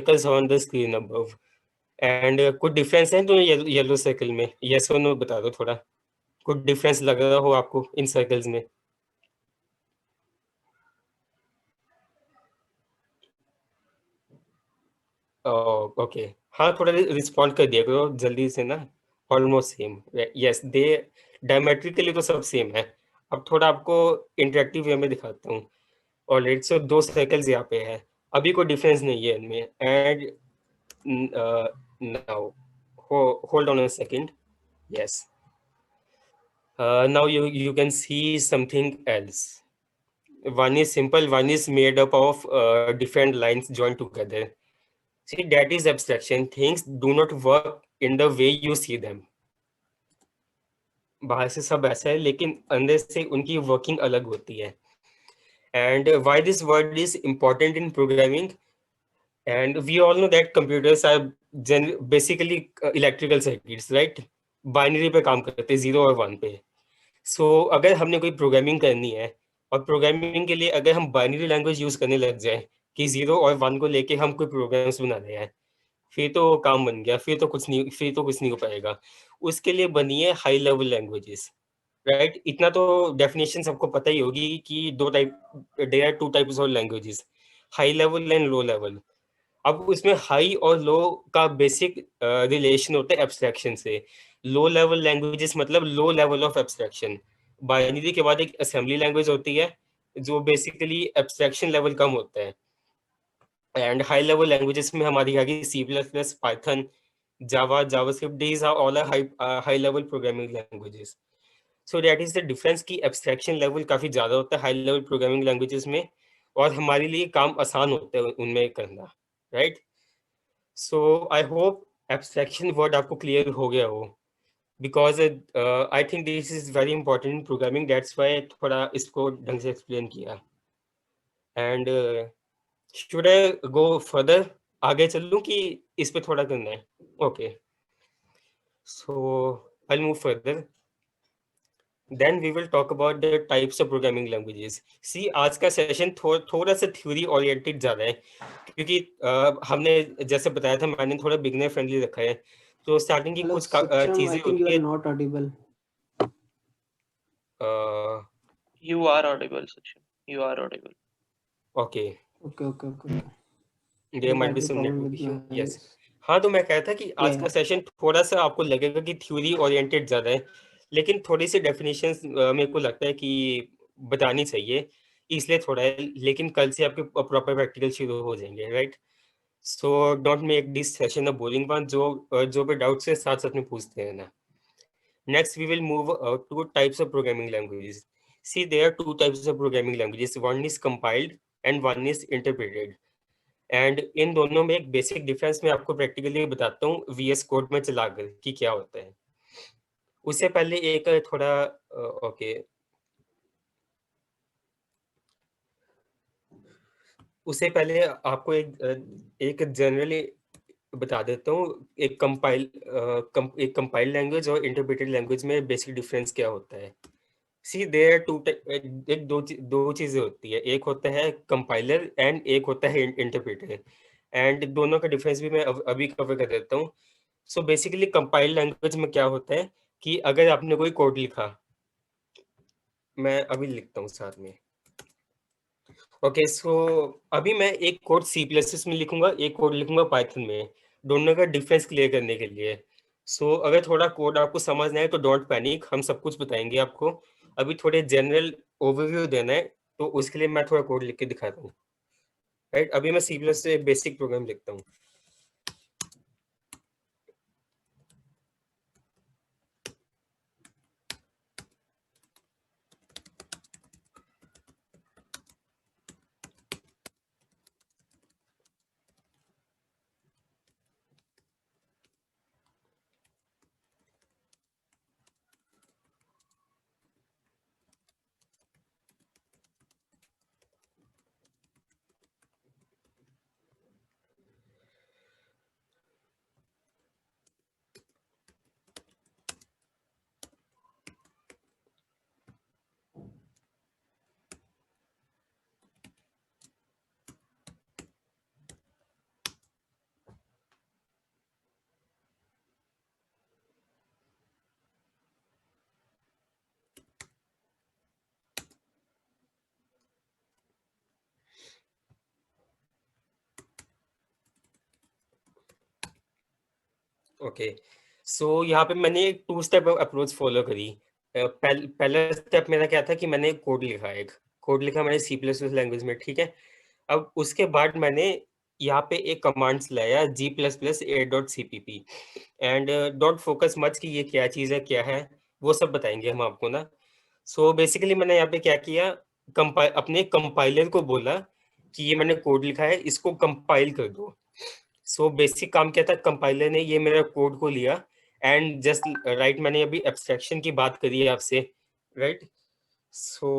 Circles on the screen above and कुछ difference है तो येलो सर्कल में, यस और नो बता दो थोड़ा, कुछ डिफरेंस लग रहा हो आपको इन सर्कल्स में? ओके, हाँ थोड़ा रिस्पॉन्ड कर दिया करो जल्दी से ना। Almost same, yes they diametrically तो सब सेम है। अब थोड़ा आपको इंटरेक्टिव वे में दिखाता हूँ। ऑलराइट, सो दो सर्कल्स यहाँ पे है, अभी कोई डिफरेंस नहीं है इनमें। And now hold on a second, yes now you can see something else. One is simple, one is made up of different lines joined together. See, that is abstraction. Things do not work in the way you see them. बाहर से सब ऐसा है लेकिन अंदर से उनकी working अलग होती है. And why this word is important in programming? And we all know that computers are basically electrical circuits, right? Binary पे काम करते हैं, 0 और 1 पे. सो अगर हमने कोई प्रोग्रामिंग करनी है और प्रोग्रामिंग के लिए अगर हम बाइनरी लैंग्वेज यूज करने लग जाए कि 0 और 1 को लेके हम कोई प्रोग्राम्स बना रहे हैं, फिर तो काम बन गया, फिर तो कुछ नहीं हो पाएगा. उसके लिए बनी है हाई लेवल लैंग्वेजेस, राइट? इतना तो डेफिनेशन सबको पता ही होगी कि there are two types of languages, high level and low level. अब उसमें हाई और लो का बेसिक रिलेशन होता है एब्स्ट्रैक्शन से. लो लेवल लैंग्वेजेस मतलब low level of abstraction. Binary के बाद एक असेंबली लैंग्वेज होती है जो बेसिकली एब्स्ट्रैक्शन लेवल कम होता है. एंड हाई लेवल लैंग्वेजेस में हमारी आ गई C plus plus, Python, Java, JavaScript. These are all high level programming languages. So that is the difference की एब्स्ट्रैक्शन लेवल काफी ज्यादा होता है हाई लेवल प्रोग्रामिंग लैंग्वेजेस में, और हमारे लिए काम आसान होता है उनमें करना, right? So I hope abstraction word आपको क्लियर हो गया हो, because I think this is very important in programming, that's why थोड़ा इसको ढंग से एक्सप्लेन किया. And should I go further, आगे चलूं कि इस पे थोड़ा करना है? Okay, so I move further. Then we will talk about the types of programming languages. See, आज का सेशन थोड़ा सा थ्योरी ओरिएंटेड ज़्यादा है, क्योंकि हमने जैसे बताया था, मैंने थोड़ा बिगनर फ्रेंडली रखा है. तो स्टार्टिंग की Hello, कुछ Saksham, चीज़ें I think you होती are है. not audible. You are audible, Saksham. You are audible. Okay, Okay. There There might might be be some problem network with issue. my yes, हाँ तो मैं कहता कि आज yeah. का सेशन थोड़ा सा आपको लगेगा कि थ्योरी ओरिएंटेड ज़्यादा है, लेकिन थोड़ी सी डेफिनेशंस मेरे को लगता है कि बतानी चाहिए, इसलिए थोड़ा है. लेकिन कल से आपके प्रॉपर प्रैक्टिकल शुरू हो जाएंगे, right? So don't make this session a boring one. जो भी डाउट्स है साथ साथ में पूछते हैं ना. Next, we will move to types of programming languages. See, there are two types of programming languages. One is compiled and one is interpreted. And in दोनों में एक बेसिक डिफरेंस मैं आपको प्रैक्टिकली बताता हूँ VS कोड में चलाकर कि क्या होता है. उससे पहले एक थोड़ा ओके, उससे पहले आपको एक जनरली बता देता हूँ, एक कंपाइल लैंग्वेज और इंटरप्रेटेड लैंग्वेज में बेसिक डिफरेंस क्या होता है. सी देयर एक दो चीजें होती है, एक होता है कंपाइलर एंड एक होता है इंटरप्रेटर. एंड दोनों का डिफरेंस भी मैं अभी कवर कर देता हूँ. सो बेसिकली कंपाइल लैंग्वेज में क्या होता है कि अगर आपने कोई कोड लिखा, मैं अभी लिखता हूँ साथ में. ओके, सो अभी मैं एक कोड सी प्लस एस में लिखूंगा, एक कोड लिखूंगा पाइथन में, दोनों का डिफरेंस क्लियर करने के लिए. सो अगर थोड़ा कोड आपको समझना है तो डोंट पैनिक, हम सब कुछ बताएंगे आपको. अभी थोड़े जनरल ओवरव्यू देना है तो उसके लिए मैं थोड़ा कोड लिख के दिखाता हूँ, राइट? अभी मैं सी प्लस से बेसिक प्रोग्राम लिखता हूँ. ओके, सो यहाँ पे मैंने एक 2 स्टेप अप्रोच फॉलो करी। पहला स्टेप मेरा क्या था कि मैंने कोड लिखा मैंने सी प्लस प्लस लैंग्वेज में, ठीक है। अब उसके बाद मैंने यहाँ पे एक कमांड्स लाया G plus plus a dot C P P, and don't focus much कि ये क्या चीज़ है क्या है, वो सब बताएंगे हम आपको ना। सो बेसिकली मैंने यहाँ पे क्या किया, अपने कंपाइलर को बोला कि ये मैंने कोड लिखा है, इसको कंपाइल कर दो। सो बेसिक काम क्या था, कंपाइलर ने ये मेरा कोड को लिया एंड जस्ट राइट, मैंने अभी एब्स्ट्रैक्शन की बात करी है आपसे, right. So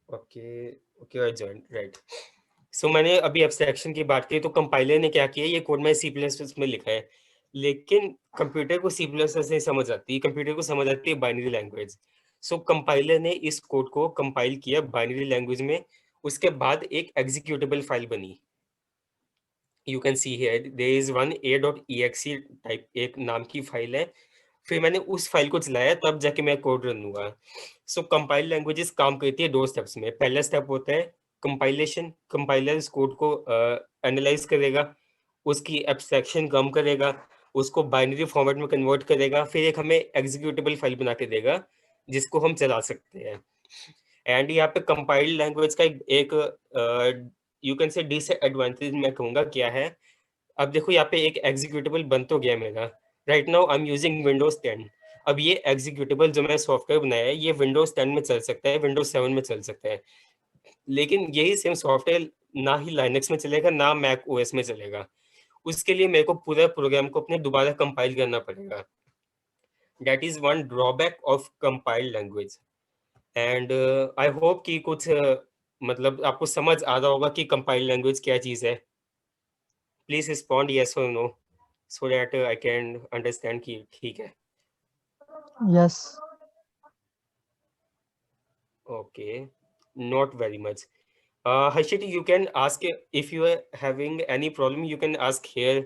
okay, okay join, right. So मैंने अभी एब्स्ट्रैक्शन की बात की, तो कंपाइलर ने क्या किया, ये कोड मैं सी प्लस प्लस में लिखा है, लेकिन कंप्यूटर को सी प्लस प्लस नहीं समझ आती, कंप्यूटर को समझ आती है बाइनरी लैंग्वेज। सो कंपाइलर ने इस कोड को कंपाइल किया बाइनरी लैंग्वेज में, उसके बाद एक एग्जीक्यूटेबल फाइल बनी। You can see here there is one a.exe type एक नाम की फाइल है। फिर मैंने उस फाइल को चलाया, तब जाके मैं कोड रन हुआ। सो कंपाइल लैंग्वेजेस काम करती है 2 स्टेप्स में। पहला स्टेप होता है कंपाइलेशन, कंपाइलर इस कोड को एनालाइज करेगा, उसकी एब्स्ट्रैक्शन कम करेगा, उसको बाइनरी फॉर्मेट में कन्वर्ट करेगा, फिर एक हमें एग्जीक्यूटेबल फाइल बना के देगा जिसको हम चला सकते हैं। एंड यहाँ पे कंपाइल्ड लैंग्वेज का एक यू कैन से डिसएडवांटेज मैं कहूँगा क्या है। अब देखो यहाँ पे एक एग्जीक्यूटेबल बन तो गया मेरा, right now I am using Windows 10। अब ये एग्जीक्यूटेबल जो मैंने सॉफ्टवेयर बनाया है, ये विंडोज 10 में चल सकता है, विंडोज 7 में चल सकता है, लेकिन यही सेम सॉफ्टवेयर ना ही लाइनक्स में चलेगा ना मैक ओएस में चलेगा। उसके लिए मेरे को पूरा प्रोग्राम को अपने दोबारा कंपाइल करना पड़ेगा। That is one drawback of compiled language. And I hope कि कुछ मतलब आपको समझ आ रहा होगा कि कंपाइल्ड लैंग्वेज क्या चीज़ है। प्लीज रिस्पॉन्ड यस और no so that I can understand कि ठीक है। Yes. Okay, not very much. Harshit, you can ask if you are having any problem, you can ask here.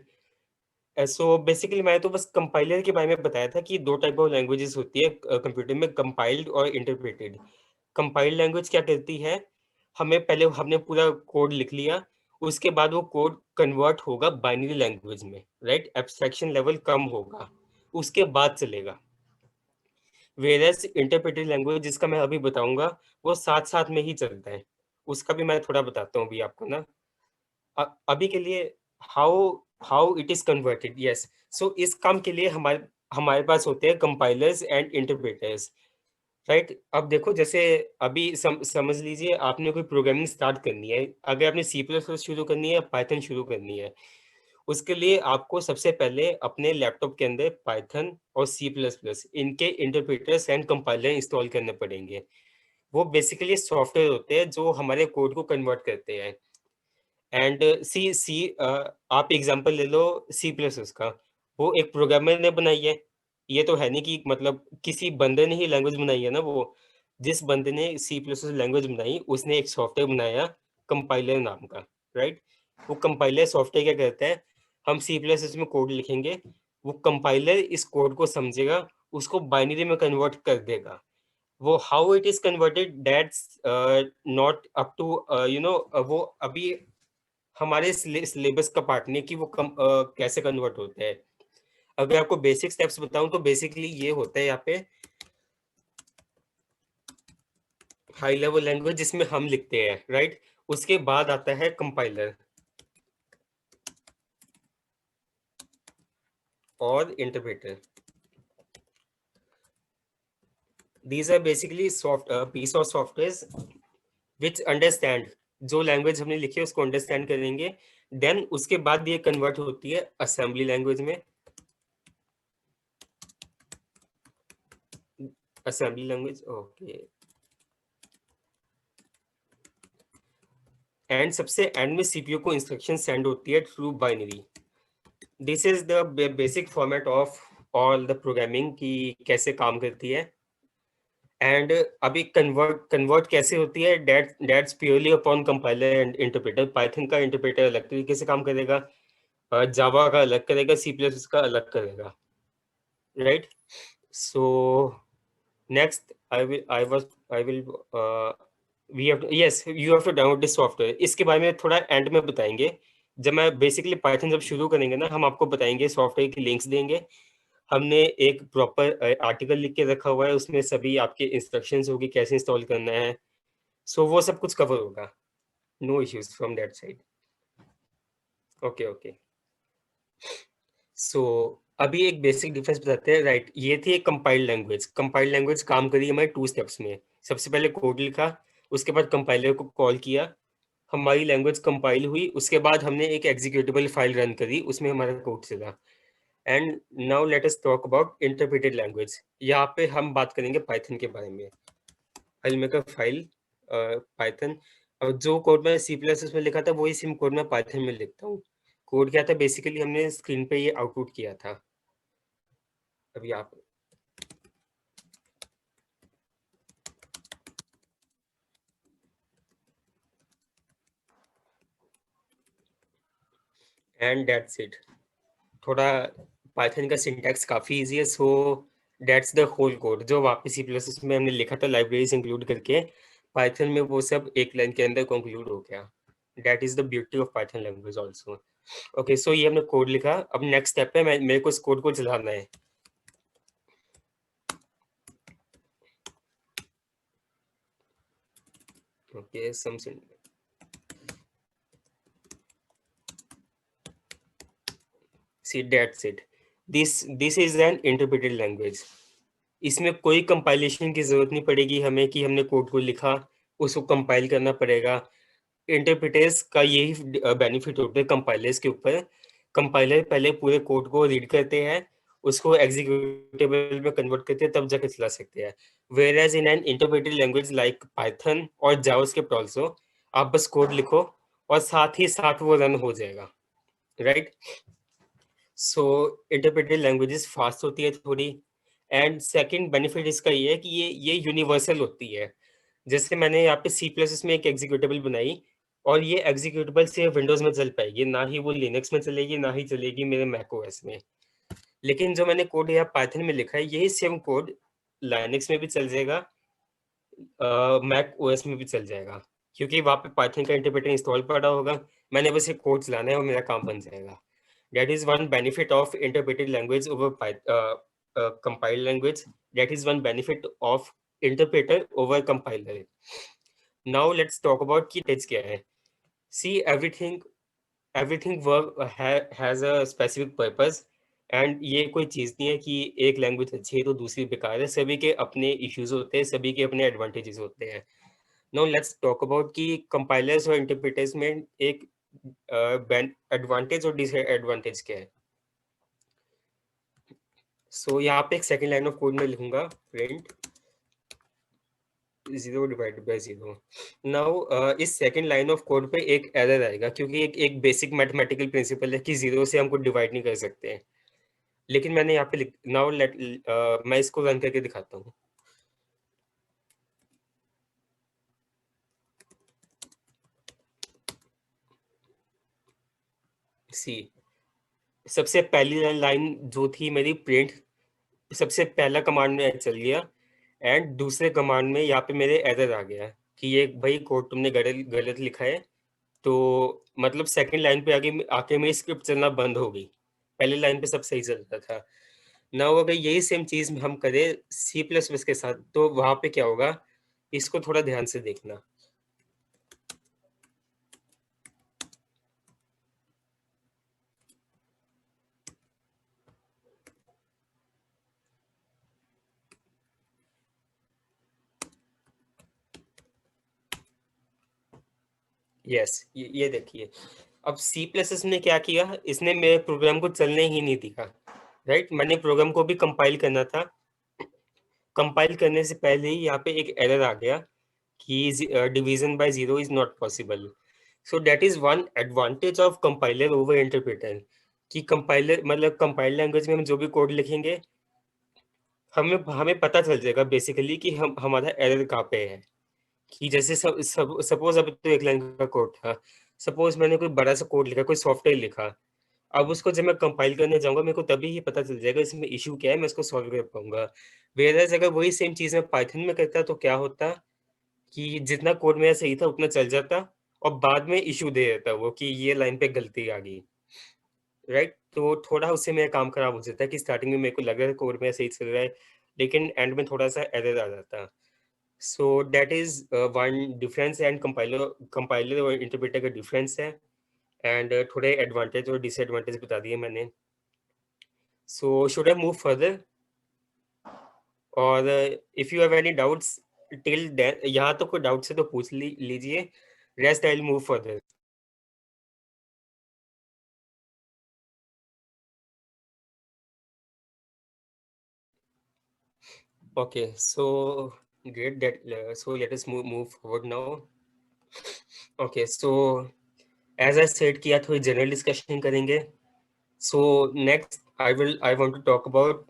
So basically मैं तो बस कंपाइलर के बारे में बताया था कि 2 टाइप ऑफ लैंग्वेजेस होती है कंप्यूटर में, कंपाइल्ड और इंटरप्रेटेड। कंपाइल्ड लैंग्वेज क्या करती है, हमें पहले हमने पूरा कोड लिख लिया, उसके बाद वो कोड कन्वर्ट होगा बाइनरी लैंग्वेज में, राइट, एब्स्ट्रैक्शन लेवल कम होगा, उसके बाद चलेगा। वेरएस इंटरप्रेटेड लैंग्वेज जिसका मैं अभी बताऊंगा, वो साथ साथ में ही चलता है, उसका भी मैं थोड़ा बताता हूँ अभी आपको ना। अभी के लिए how how it is converted, yes. So इस काम के लिए हमारे हमारे पास होते हैं कंपाइलर्स एंड इंटरप्रेटर्स, राइट। अब देखो जैसे अभी समझ लीजिए आपने कोई प्रोग्रामिंग स्टार्ट करनी है, अगर आपने सी प्लस प्लस शुरू करनी है, पाइथन शुरू करनी है, उसके लिए आपको सबसे पहले अपने लैपटॉप के अंदर पाइथन और सी प्लस प्लस इनके इंटरप्रेटर्स एंड कंपाइलर इंस्टॉल करने पड़ेंगे। वो बेसिकली सॉफ्टवेयर होते हैं जो हमारे कोड को कन्वर्ट करते हैं। एंड सी सी आप एग्जांपल ले लो सी प्लस उसका, वो एक प्रोग्रामर ने बनाई है, ये तो है नहीं कि मतलब किसी बंदे ने ही लैंग्वेज बनाई है ना, वो जिस बंदे ने सी प्लस लैंग्वेज बनाई उसने एक सॉफ्टवेयर बनाया कंपाइलर नाम का, राइट। वो कंपाइलर सॉफ्टवेयर क्या करता है, हम सी प्लस में कोड लिखेंगे, वो कंपाइलर इस कोड को समझेगा, उसको बाइनरी में कन्वर्ट कर देगा। वो how it is converted that's not up to वो अभी हमारे सिलेबस का पार्ट नहीं कि वो कैसे कन्वर्ट होते हैं। अगर आपको बेसिक स्टेप्स बताऊं तो बेसिकली ये होता है यहाँ पे हाई लेवल लैंग्वेज जिसमें हम लिखते हैं, राइट। उसके बाद आता है कंपाइलर और interpreter. These are basically piece of software which understand, जो लैंग्वेज हमने लिखी है उसको अंडरस्टैंड करेंगे, देन उसके बाद ये कन्वर्ट होती है असेंबली लैंग्वेज में। Assembly language, okay. एंड सबसे एंड में सीपीयू को इंस्ट्रक्शन सेंड होती है through binary. This is the basic format of all the programming की कैसे काम करती है। एंड अभी कन्वर्ट कैसे होती है, that's purely upon compiler and interpreter. Python का इंटरप्रेटर अलग तरीके से काम करेगा, जावा का अलग करेगा, सी प्लस का अलग करेगा, right. So next I will we have yes you have to download this software. इसके बारे में थोड़ा एंड में बताएंगे, जब मैं बेसिकली पाइथन जब शुरू करेंगे ना, हम आपको बताएंगे, सॉफ्टवेयर की लिंक्स देंगे, हमने एक प्रॉपर आर्टिकल लिख के रखा हुआ है, उसमें सभी आपके इंस्ट्रक्शंस होगी कैसे इंस्टॉल करना है, सो वो सब कुछ कवर होगा, no issues from that side. Okay okay, so अभी एक बेसिक डिफरेंस बताते हैं, राइट? ये थी एक कंपाइल्ड लैंग्वेज। कंपाइल्ड लैंग्वेज काम करी हमारे 2 स्टेप्स में। सबसे पहले कोड लिखा, उसके बाद कंपाइलर को कॉल किया, हमारी लैंग्वेज कंपाइल हुई, उसके बाद हमने एक एग्जीक्यूटेबल फाइल रन करी, उसमें हमारा कोड चला। And now let us talk about interpreted language. यहाँ पे हम बात करेंगे पाइथन के बारे में। I make a file Python, और जो कोड मैं C++ में लिखा था वही सेम कोड मैं पाइथन में लिखता हूँ। कोड क्या था बेसिकली, हमने स्क्रीन पे ये आउटपुट किया था अभी आप। And that's it. थोड़ा पाइथन का सिंटैक्स काफ़ी इजी है, so that's the whole code जो वापस C++ में हमने लिखा था लाइब्रेरीज इंक्लूड करके, पाइथन में वो सब एक लाइन के अंदर कंक्लूड हो गया। That is the beauty of Python language also. Okay, so ये हमने कोड लिखा, अब नेक्स्ट स्टेप है मेरे को इस कोड को चलाना है। Okay, some see that's it, this is an interpreted language. इसमें कोई कंपाइलेशन की जरूरत नहीं पड़ेगी हमें कि हमने कोड को लिखा उसको कंपाइल करना पड़ेगा। इंटरप्रेटर्स का यही बेनिफिट होता है कंपाइलर्स के ऊपर। कंपाइलर पहले पूरे कोड को रीड करते हैं, उसको एग्जीक्यूटेबल में कन्वर्ट करते हैं, तब जाके चला सकते हैं। Whereas in an interpreted language like Python और जावास्क्रिप्ट ऑल्सो, आप बस कोड लिखो और साथ ही साथ वो रन हो जाएगा, राइट? सो इंटरप्रेटेड लैंग्वेजेस फास्ट होती है थोड़ी। एंड सेकंड बेनिफिट इसका ये है कि ये यूनिवर्सल होती है। जैसे मैंने यहाँ पे C++ में एक एग्जीक्यूटेबल बनाई, और ये एग्जीक्यूटेबल सिर्फ विंडोज में चल पाएगी, ना ही वो लिनक्स में चलेगी, ना ही चलेगी मेरे मैक ओएस में। लेकिन जो मैंने कोड यहाँ पाइथन में लिखा है, यही सेम कोड लाइनक्स में भी चल जाएगा, मैक ओएस में भी चल जाएगा, क्योंकि वहाँ पे पाइथन का इंटरप्रेटर इंस्टॉल पड़ा होगा। मैंने बस एक कोड चलाना है और मेरा काम बन जाएगा। That is one benefit of interpreted language over compiled language. That is one benefit of interpreter over compiler. Now let's talk about key edge क्या है. See, everything work has a specific purpose. And ये कोई चीज़ नहीं है कि एक language अच्छी है तो दूसरी बेकार है। सभी के अपने इश्यूज होते हैं, सभी के अपने एडवांटेजेस होते हैं। Now let's talk about कि compilers और interpreters में एक एडवांटेज और डिसएडवांटेज क्या है। सो यहाँ पे एक सेकेंड लाइन ऑफ कोड में लिखूंगा प्रिंट 0 डिवाइडेड बाय 0। नाउ इस सेकेंड लाइन ऑफ कोड पे एक एरर आएगा, क्योंकि एक बेसिक मैथमेटिकल प्रिंसिपल है कि 0 से हम कुछ डिवाइड नहीं कर सकते। लेकिन मैंने यहाँ पे नाउ लेट मैं इसको रन करके दिखाता हूँ। सी, सबसे पहली लाइन जो थी मेरी प्रिंट, सबसे पहला कमांड में चल गया, एंड दूसरे कमांड में यहाँ पे मेरे एरर आ गया कि ये भाई कोड तुमने गलत लिखा है। तो मतलब सेकंड लाइन पे आगे आके मेरी स्क्रिप्ट चलना बंद हो गई। पहले लाइन पे सब सही चल रहा था। नाउ अगर यही सेम चीज हम करें C++ के साथ, तो वहां पे क्या होगा, इसको थोड़ा ध्यान से देखना। यस, ये देखिए, अब C++ ने क्या किया, इसने मेरे प्रोग्राम को चलने ही नहीं दिया, राइट? मैंने प्रोग्राम को भी कंपाइल करना था, कंपाइल करने से पहले ही यहाँ पे एक एरर आ गया कि division bye 0 is not possible. So that is one advantage of compiler over interpreter, कि कंपाइलर मतलब कंपाइल लैंग्वेज में हम जो भी कोड लिखेंगे, हमें हमें पता चल जाएगा बेसिकली कि हम हमारा एरर कहाँ पे है। कि जैसे सपोज अब तो एक लाइन का कोड था, सपोज मैंने कोई बड़ा सा कोड लिखा, कोई सॉफ्टवेयर लिखा, अब उसको जब मैं कंपाइल करने जाऊंगा, मेरे को तभी ही पता चल जाएगा इसमें इशू क्या है, मैं इसको सॉल्व कर पाऊंगा। वेयरएज अगर वही सेम चीज मैं पाइथन में करता तो क्या होता कि जितना कोड मेरा सही था उतना चल जाता, और बाद में इशू दे देता वो कि ये लाइन पे गलती आ गई, राइट? तो थोड़ा उससे मेरा काम खराब हो जाता है कि स्टार्टिंग में मेरे को लग रहा है कोड में सही चल रहा है, लेकिन एंड में थोड़ा सा एरर आ जाता है। So that is one difference, and compiler और इंटरप्रेटर का डिफरेंस है, एंड थोड़े एडवांटेज और डिसएडवांटेज बता दिए मैंने। So should I move further, और if you have any doubts till then, यहाँ तो कोई डाउट्स है तो पूछ लीजिए, rest I will move further. Okay, so great that so let us move forward now. Okay, so as I said कि आज थोड़ी जनरल डिस्कशन करेंगे. So next I want to talk about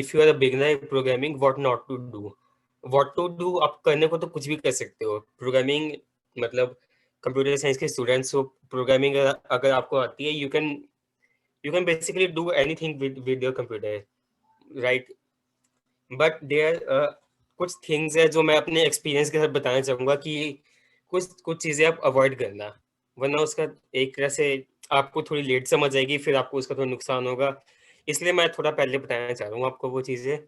if you are a beginner in programming, what not to do. What to do, आप करने को तो कुछ भी कर सकते हो. Programming मतलब कंप्यूटर साइंस के स्टूडेंट्स हो, प्रोग्रामिंग अगर आपको आती है, you can basically do anything with your computer, right? But there कुछ थिंग्स है जो मैं अपने एक्सपीरियंस के साथ बताना चाहूँगा कि कुछ कुछ चीज़ें आप अवॉइड करना, वरना उसका एक तरह से आपको थोड़ी लेट समझ आएगी, फिर आपको उसका थोड़ा नुकसान होगा, इसलिए मैं थोड़ा पहले बताना चाह रहा हूँ आपको वो चीज़ें.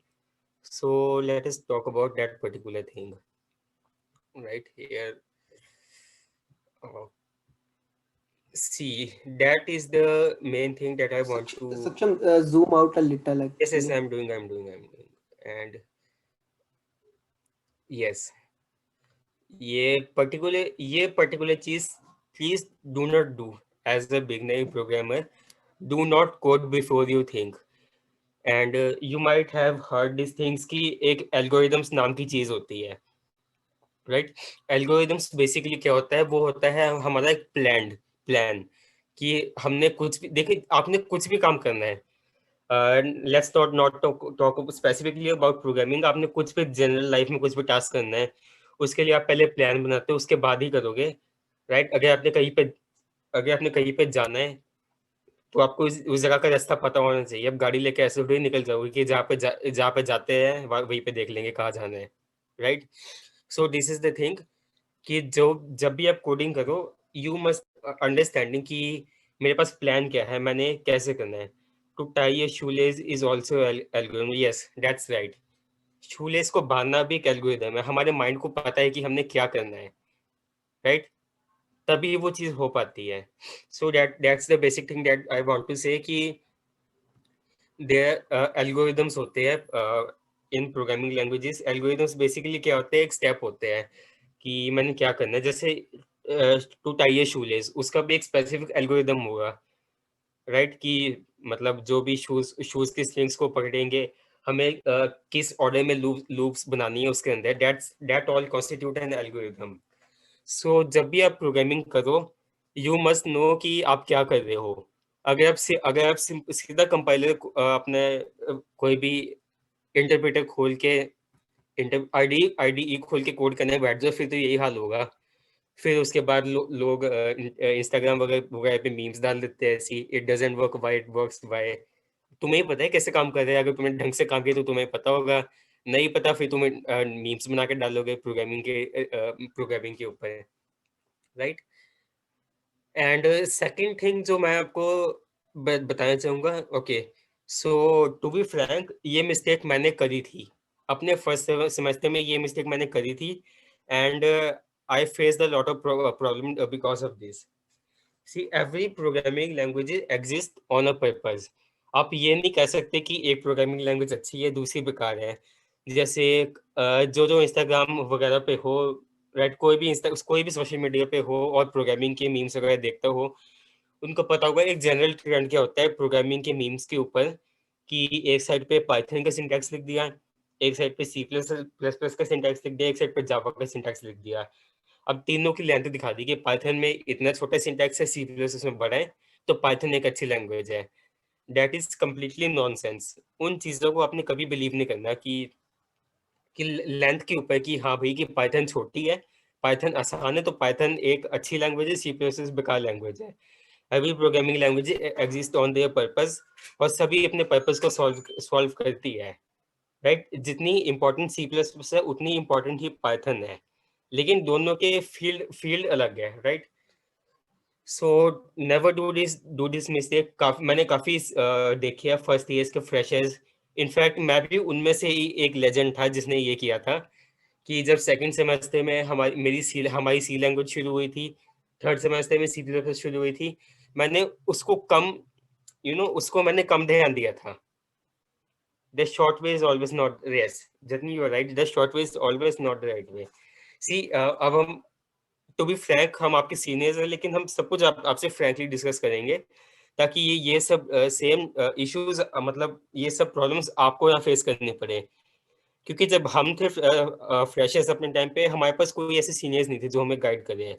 So let us talk about that particular thing right here. See, that is the main thing that I want to. Saksham, zoom out a little Yes, actually. I'm doing, and yes, ये particular चीज please do not do as a beginner programmer. Do not code before you think. And you might have heard this things कि एक algorithms नाम की चीज होती है, right? Algorithms basically क्या होता है, वो होता है हमारा एक प्लान कि हमने कुछ भी, देखिए आपने कुछ भी काम करना है, let's not talk specifically about programming. आपने कुछ भी जनरल लाइफ में कुछ भी टास्क करना है, उसके लिए आप पहले प्लान बनाते हो, उसके बाद ही करोगे, राइट? अगर आपने कहीं पे जाना है तो आपको उस जगह का रास्ता पता होना चाहिए. अब गाड़ी लेके ऐसे थोड़ी निकल जाओगे कि जहाँ पे जाते हैं वहीं पे देख लेंगे कहाँ जाना है, right? So this is the thing कि जब भी आप कोडिंग करो, यू मस्ट अंडरस्टैंडिंग कि मेरे पास प्लान क्या है, मैंने कैसे करना है. To tie a shoelace is also algorithm. Yes, that's right. Shoelace को बांधना भी एक एल्गोरिथम है. हमारे माइंड को पता है कि हमने क्या करना है, राइट? तभी वो चीज हो पाती है. So that's the basic thing that I want to say कि देयर एल्गोरिथम्स होते हैं in programming languages. Algorithms basically क्या होते हैं, एक स्टेप होते हैं कि मैंने क्या करना है. जैसे टू टाई ए शूलेस, उसका भी एक स्पेसिफिक एल्गोरिथम होगा, राइट? कि मतलब जो भी शूज की स्ट्रिंग्स को पकड़ेंगे, हमें किस ऑर्डर में लूप्स बनानी है उसके अंदर. That all constitute an algorithm. So जब भी आप प्रोग्रामिंग करो, यू मस्ट नो कि आप क्या कर रहे हो. अगर आप सीधा कंपाइलर अपने कोई भी इंटरप्रेटर खोल के आईडीई खोल के कोड करने बैठ जाओ, फिर तो यही हाल होगा. फिर उसके बाद लोग इंस्टाग्राम वगैरह पे मीम्स डाल देते हैं ऐसी, it doesn't work why it works why. तुम्हें ही पता है कैसे काम कर रहे हैं. अगर तुमने ढंग से काम किया तो तुम्हें पता होगा, नहीं पता फिर तुम्हें मीम्स बना के डालोगे प्रोग्रामिंग के ऊपर, राइट? एंड सेकंड थिंग जो मैं आपको बताना चाहूँगा, okay, so to be frank, ये मिस्टेक मैंने करी थी अपने फर्स्ट सेमेस्टर में. ये मिस्टेक मैंने करी थी, and I face the lot of problem because of this. See, every programming language exist on a purpose. आप ये नहीं कह सकते कि एक प्रोग्रामिंग लैंग्वेज अच्छी है दूसरी बेकार है. जैसे जो इंस्टाग्राम वगैरह पे हो, राइट? कोई भी सोशल मीडिया पे हो और प्रोग्रामिंग के मीम्स वगैरह देखता हो, उनको पता होगा एक जनरल ट्रेंड क्या होता है प्रोग्रामिंग के मीम्स के ऊपर, कि एक साइड पे पाइथन का सिंटैक्स लिख दिया, एक साइड पे सी प्लस प्लस प्लस का सिंटैक्स लिख दिया, एक साइड पे जावा का सिंटैक्स लिख दिया. अब तीनों की लेंथ दिखा दी कि पाइथन में इतना छोटा सिंटैक्स है, सी प्लस उसमें बड़ा है, तो पाइथन एक अच्छी लैंग्वेज है. That is completely nonsense. उन चीज़ों को आपने कभी बिलीव नहीं करना कि लेंथ के ऊपर, कि हाँ भाई कि पाइथन छोटी है, पाइथन आसान है, तो पाइथन एक अच्छी लैंग्वेज है, सी प्लस बेकार लैंग्वेज है. Every programming language exist on their purpose, और सभी अपने पर्पस को सॉल्व करती है, राइट? जितनी इंपॉर्टेंट सी प्लस प्लस है, उतनी इंपॉर्टेंट ही पाइथन है, लेकिन दोनों के फील्ड अलग है, right? So never do this mistake. मैंने काफी देखे हैं फर्स्ट ईयर्स के फ्रेशर्स। इनफैक्ट मैं भी उनमें से ही एक लेजेंड था जिसने ये किया था कि जब सेकंड सेमेस्टर में हमारी सी लैंग्वेज शुरू हुई थी, थर्ड सेमेस्टर में सी प्लस शुरू हुई थी, मैंने उसको कम उसको मैंने कम ध्यान दिया था। The short way is always not, yes, Jatni, you are right, the short way is always not the right way. See, अब हम टू बी फ्रैंक हम आपके सीनियर्स हैं, लेकिन हम सब कुछ आपसे फ्रैंकली डिस्कस करेंगे ताकि ये सब सेम इश्यूज मतलब ये सब प्रॉब्लम्स आपको यहाँ फेस करने पड़े। क्योंकि जब हम थे फ्रेशर्स अपने टाइम पे, हमारे पास कोई ऐसे सीनियर्स नहीं थे जो हमें गाइड करे।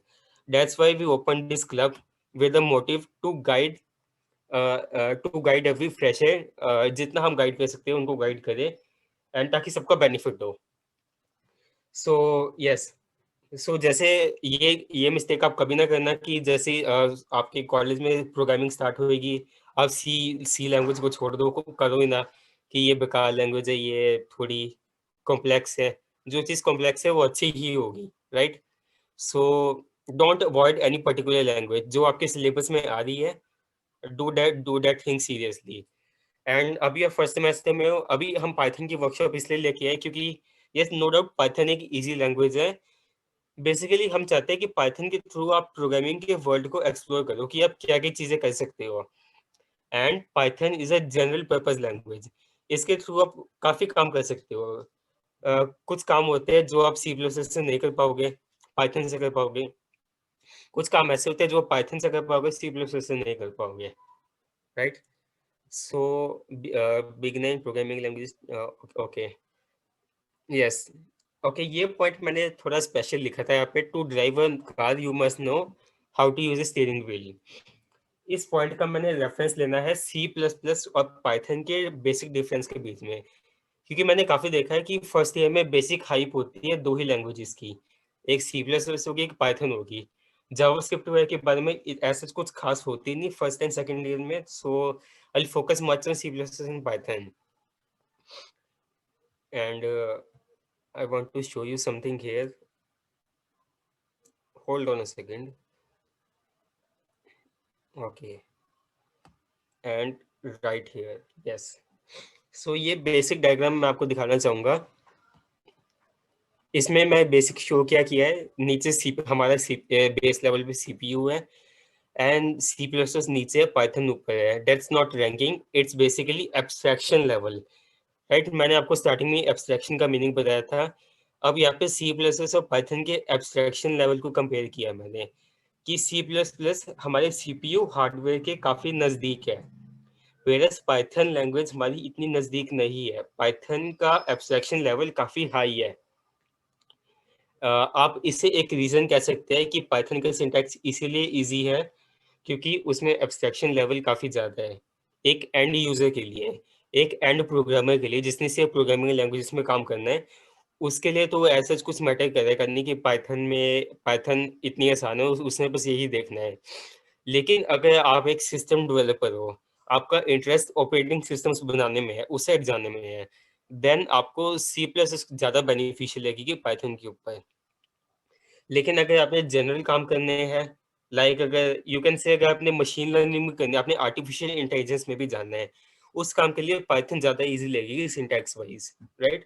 That's why we open this club with a motive to guide every fresher. जितना हम गाइड कर सकते हैं उनको गाइड करें, एंड ताकि सबका बेनिफिट हो। सो यस, सो जैसे ये मिस्टेक आप कभी ना करना कि जैसे आपके कॉलेज में प्रोग्रामिंग स्टार्ट होएगी, आप सी लैंग्वेज को छोड़ दो, करो ही ना कि ये बेकार लैंग्वेज है, ये थोड़ी कॉम्प्लेक्स है। जो चीज़ कॉम्प्लेक्स है वो अच्छी ही होगी, right? So don't avoid any particular language जो आपके सिलेबस में आ रही है। Do that thing seriously. And अभी आप फर्स्ट सेमेस्टर में हो, अभी हम पाइथन की वर्कशॉप इसलिए लेके आए क्योंकि यस, नो डाउट पाइथन एक इजी लैंग्वेज है। बेसिकली हम चाहते हैं कि पाइथन के थ्रू आप प्रोग्रामिंग के वर्ल्ड को एक्सप्लोर करो कि आप क्या क्या चीज़ें कर सकते हो। And Python is a general purpose language. इसके थ्रू आप काफ़ी काम कर सकते हो। कुछ काम होते हैं जो आप सी प्लस से नहीं कर पाओगे, पाइथन से कर पाओगे। कुछ काम ऐसे होते हैं जो पाइथन से कर पाओगे, सी प्लस से नहीं कर पाओगे, right? So beginner programming language, okay, yes, okay, ये पॉइंट मैंने थोड़ा स्पेशल लिखा था यहाँ पे। To drive a car you must know how to use steering wheel. इस पॉइंट का मैंने रेफरेंस लेना है सी प्लस प्लस और पाइथन के बेसिक डिफरेंस के बीच में, क्योंकि मैंने काफी देखा है कि फर्स्ट ईयर में बेसिक हाइप होती है दो ही लैंग्वेजेस की, एक सी प्लस प्लस होगी, एक पाइथन होगी। जावास्क्रिप्ट वगैरह के बारे में ऐसा कुछ खास होती नहीं फर्स्ट एंड सेकंड ईयर में। So I focus much on C plus plus and Python. And I want to show you something here. Hold on a second. Okay. And right here. Yes. So ये basic diagram मैं आपको दिखाना चाहूँगा। इसमें मैं basic show क्या किया है, नीचे हमारा बेस लेवल पे CPU है, एंड C++ नीचे, पाइथन ऊपर है। That's not ranking, it's basically abstraction level, right? मैंने आपको स्टार्टिंग में एब्स्ट्रैक्शन का मीनिंग बताया था। अब यहाँ पे C++ और पाइथन के एब्स्ट्रैक्शन लेवल को कंपेयर किया मैंने कि C++ हमारे CPU हार्डवेयर के काफ़ी नज़दीक है, वेरस पाइथन लैंग्वेज हमारी इतनी नज़दीक नहीं है। पाइथन का एब्स्ट्रैक्शन लेवल काफ़ी हाई है। आप इसे एक रीज़न कह सकते हैं कि पाइथन का सिंटैक्स इसीलिए इजी है क्योंकि उसमें एब्स्ट्रैक्शन लेवल काफ़ी ज़्यादा है। एक एंड यूज़र के लिए, एक एंड प्रोग्रामर के लिए जिसने सिर्फ प्रोग्रामिंग लैंग्वेज में काम करना है, उसके लिए तो ऐसा कुछ मैटर करेगा नहीं कि पाइथन इतनी आसान है, उसने बस यही देखना है। लेकिन अगर आप एक सिस्टम डेवलपर हो, आपका इंटरेस्ट ऑपरेटिंग सिस्टम्स बनाने में है, उस साइड जाने में है, देन आपको सी प्लस ज़्यादा बेनिफिशियल लगेगी पाइथन के ऊपर। लेकिन अगर आपने जनरल काम करने हैं, लाइक अगर यू कैन से अगर आपने मशीन लर्निंग में करनी है, आपने आर्टिफिशियल इंटेलिजेंस में भी जानना है, उस काम के लिए पाइथन ज़्यादा इजी लगेगी सिंटैक्स वाइज, राइट?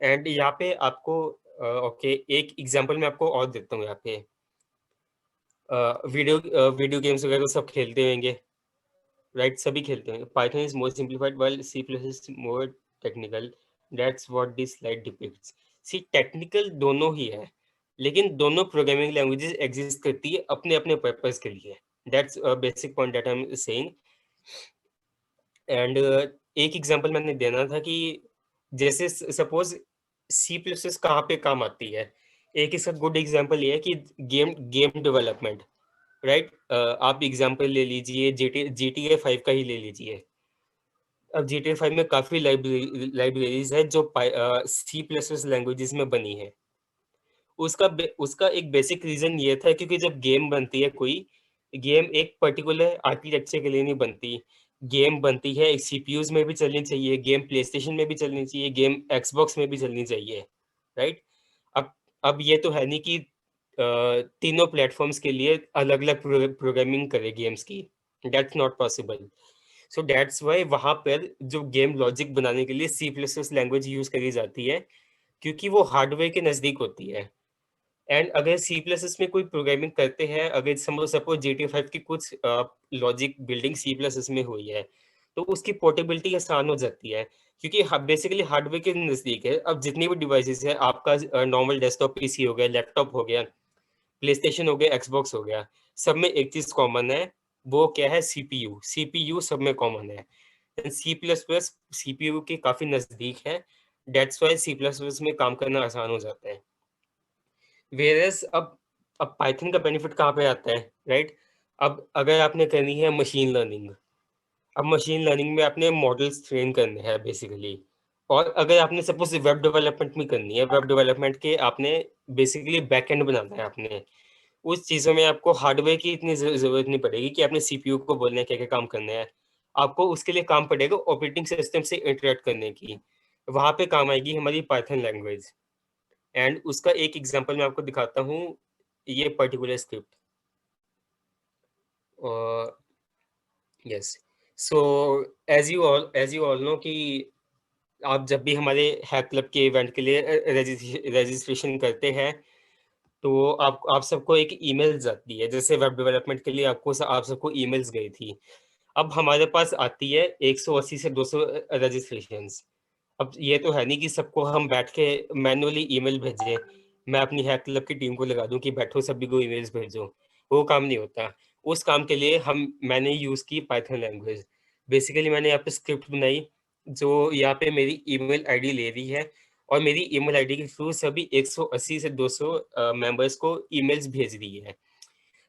एंड यहाँ पे आपको ओके, एक एग्जांपल मैं आपको और देता हूँ। यहाँ पे वीडियो गेम्स वगैरह तो सब खेलते होंगे, राइट? सभी खेलते हैं। Python is more simplified while C plus is more technical. That's what this slide depicts. C technical दोनों ही है, लेकिन दोनों प्रोग्रामिंग लैंग्वेजेस एग्जिस्ट करती है अपने अपने पर्पस के लिए। That's basic point that I am saying. And एक एग्जांपल मैंने देना था कि जैसे सपोज सी प्लस प्लस कहाँ पे काम आती है। एक इसका गुड एग्जांपल ये है कि गेम डेवलपमेंट, राइट? आप एग्जांपल ले लीजिए GTA 5 का ही ले लीजिए। अब GTA 5 में काफ़ी लाइब्रेरीज है जो सी प्लस प्लस लैंग्वेजेस में बनी है। उसका एक बेसिक रीज़न ये था क्योंकि जब गेम बनती है कोई, गेम एक पर्टिकुलर आर्किटेक्चर के लिए नहीं बनती। गेम बनती है CPUs में भी चलनी चाहिए, गेम प्लेस्टेशन में भी चलनी चाहिए, गेम Xbox में भी चलनी चाहिए, राइट? अब अब ये तो है नहीं कि तीनों प्लेटफॉर्म्स के लिए अलग अलग प्रोग्रामिंग करे गेम्स की, that's not possible. So that's why वहाँ पर जो गेम लॉजिक बनाने के लिए C++ लैंग्वेज यूज करी जाती है, क्योंकि वो हार्डवेयर के नज़दीक होती है। एंड अगर C++ में कोई प्रोग्रामिंग करते हैं, अगर सपोज GTA 5 की कुछ लॉजिक बिल्डिंग C++ में हुई है, तो उसकी पोर्टेबिलिटी आसान हो जाती है, क्योंकि बेसिकली हार्डवेयर के नज़दीक है। अब जितनी भी डिवाइसेस है, आपका नॉर्मल डेस्कटॉप पीसी हो गया, लैपटॉप हो गया, प्ले स्टेशन हो गया, एक्सबॉक्स हो गया, सब में एक चीज़ कॉमन है, वो क्या है? CPU सब में कॉमन है। C++ CPU के काफ़ी नज़दीक है, डेट्स वाई C++ में काम करना आसान हो जाता है। वेयरएस अब पाइथन का बेनिफिट कहाँ पे आता है, राइट? अब अगर आपने करनी है मशीन लर्निंग, अब मशीन लर्निंग में आपने मॉडल्स ट्रेन करने हैं बेसिकली, और अगर आपने सपोज वेब डेवलपमेंट में करनी है, वेब डेवलपमेंट के आपने बेसिकली बैक एंड बनाना है आपने, उस चीज़ों में आपको हार्डवेयर की इतनी ज़रूरत नहीं पड़ेगी कि आपने CPU को बोलना है क्या क्या काम करना है। आपको उसके लिए काम पड़ेगा ऑपरेटिंग सिस्टम से इंटरेक्ट करने की, वहाँ पे काम आएगी हमारी पाइथन लैंग्वेज। एंड उसका एक एग्जांपल मैं आपको दिखाता हूँ, ये particular script. Yes, so as you all know कि आप जब भी हमारे हैक क्लब के इवेंट के लिए रजिस्ट्रेशन करते हैं, तो आप सबको एक ईमेल जाती है, जैसे वेब डेवलपमेंट के लिए आप सबको ईमेल्स गई थी। अब हमारे पास आती है 180 से 200 रजिस्ट्रेशंस। अब ये तो है नहीं कि सबको हम बैठ के मैनुअली ईमेल भेजें, मैं अपनी हैक क्लब की टीम को लगा दूं कि बैठो सभी को ईमेल्स भेजो, वो काम नहीं होता। उस काम के लिए मैंने यूज़ की पाइथन लैंग्वेज। बेसिकली मैंने यहाँ पे स्क्रिप्ट बनाई जो यहाँ पे मेरी ईमेल आईडी ले रही है, और मेरी ईमेल आईडी के थ्रू सभी 180 से 200 मेंबर्स को ईमेल्स भेज रही है।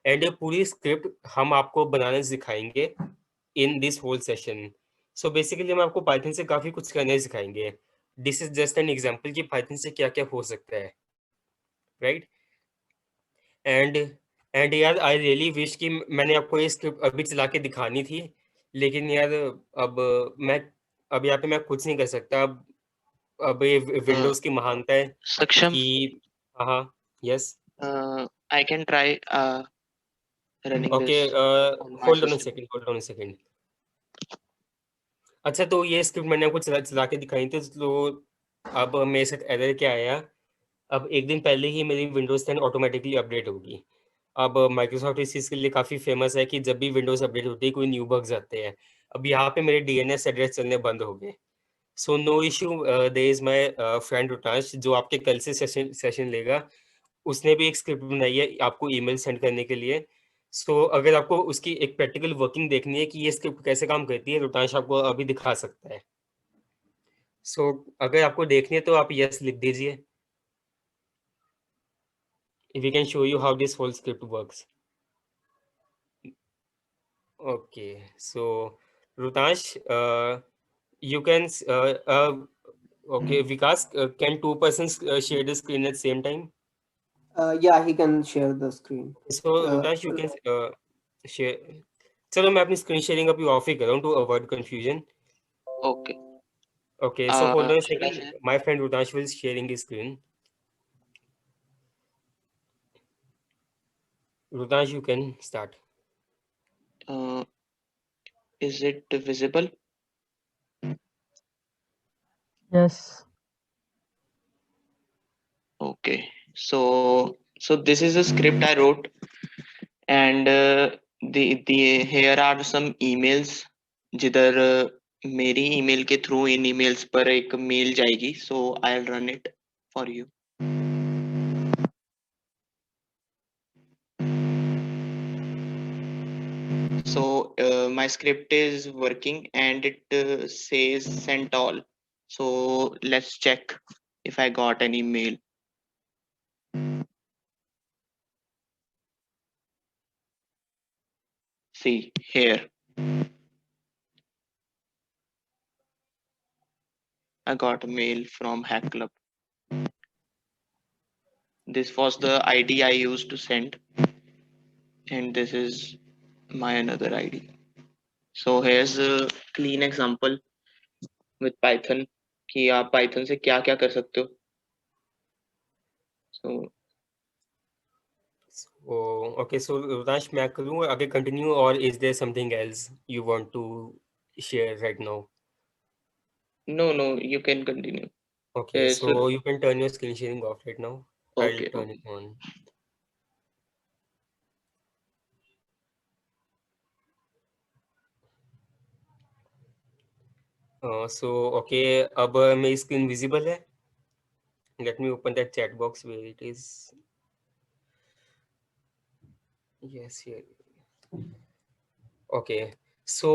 एंड ये पूरी स्क्रिप्ट हम आपको बनाने सिखाएंगे in this whole session. So basically हम आपको पाइथन से काफ़ी कुछ करने सिखाएंगे। This is just an example कि पाइथन से क्या क्या हो सकता है, राइट? एंड यार आई रियली विश कि मैंने आपको ये स्क्रिप्ट अभी चला के दिखानी थी, लेकिन यार अब मैं अब यहाँ पे मैं कुछ नहीं कर सकता। अब ये विंडोज़ की महानता है Saksham, कि हाँ, yes, I can try running okay, this on my hold on a system. Second, hold on a second. अच्छा, तो ये स्क्रिप्ट मैंने आपको चला के दिखाई थी, तो अब मेरे साथ एरर क्या आया? अब एक दिन पहले ही मेरी विंडोज़ 10 ऑटोमेटिकली अपडेट होगी। अब माइक्रोसॉफ्ट इस चीज़ के लिए काफ़ी फेमस है कि जब भी विंडोज़ अपडेट होती है कोई न्यू बग्स आते हैं। अब यहाँ पे मेरे डीएनएस एड्रेस चलने बंद हो गए। So no issue, there is my friend Rutansh जो आपके कल से सेशन लेगा। उसने भी एक स्क्रिप्ट बनाई है आपको ईमेल सेंड करने के लिए। सो अगर आपको उसकी एक प्रैक्टिकल वर्किंग देखनी है कि ये स्क्रिप्ट कैसे काम करती है, रुतांश आपको अभी दिखा सकता है। सो अगर आपको देखनी है तो आप यस लिख दीजिए। If we can show you how this whole script works. Okay, so Rutansh, you can okay, Vikas, can two persons share the screen at same time? Yeah, he can share the screen. So Rutansh, you can share. चलो मैं अपनी screen sharing अभी off ही कर रहा हूँ to avoid confusion. Okay. Okay, so hold on a Should I second. share? My friend Rutansh will sharing his screen. Rutansh, you can start. Uh, is it visible? Yes. Okay. So this is a script I wrote, and the here are some emails जिधर मेरी email के through इन emails पर एक mail जाएगी. So I'll run it for you. So my script is working and it says sent all. So let's check if I got any mail. See here, I got a mail from Hack Club. This was the ID I used to send, and this is my another ID. So here's a clean example with Python कि आप Python से क्या क्या कर सकते हो. So So, okay, so Rudash, मैं करूँ आगे continue, or is there something else you want to share right now? No, you can continue. Okay, So so you can turn your screen sharing off right now. I'll okay, turn it on. So okay, अब मेरी screen visible है. Let me open that chat box where it is. Yes, here. Okay, so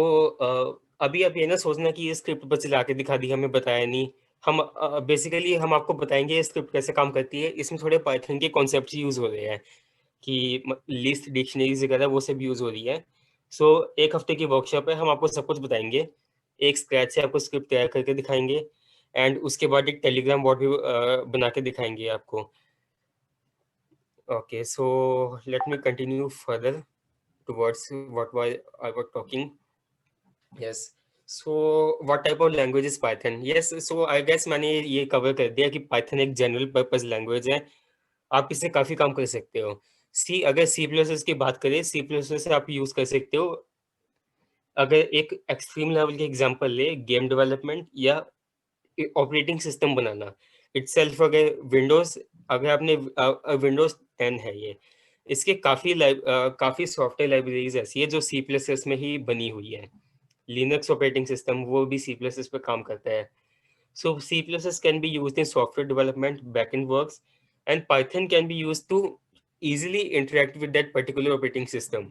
अभी आप ये ना सोचना कि ये स्क्रिप्ट पर चला के दिखा दी, हमें बताया नहीं. हम बेसिकली हम आपको बताएंगे ये स्क्रिप्ट कैसे काम करती है. इसमें थोड़े पाइथन के कॉन्सेप्ट यूज हो रहे हैं कि लिस्ट, डिक्शनरीज वगैरह वो सब यूज हो रही है. सो एक हफ्ते की वर्कशॉप है, हम आपको सब कुछ बताएंगे. एक स्क्रैच से आपको स्क्रिप्ट तैयार करके दिखाएंगे, एंड उसके बाद एक टेलीग्राम बॉट भी बना के दिखाएंगे आपको. Okay, so let me continue further towards what I was talking. Yes. So what type of language is Python? Yes. So I guess मैंने ये कवर कर दिया कि Python एक जनरल पर्पस लैंग्वेज है. आप इससे काफी काम कर सकते हो. सी, अगर C++ की बात करें, C++ से आप यूज कर सकते हो. अगर एक एक्सट्रीम लेवल के एग्जांपल ले, गेम डेवलपमेंट या ऑपरेटिंग सिस्टम बनाना इटसेल्फ. अगर विंडोज, अगर आपने विंडोज 10 है ये, इसके काफी सॉफ्टवेयर लाइब्रेरीज ऐसी है जो C++ में ही बनी हुई है. लिनक्स ऑपरेटिंग सिस्टम वो भी C++ पे काम करता है. So C++ can be used in software development, backend works, and Python can be used to easily interact with that particular operating system,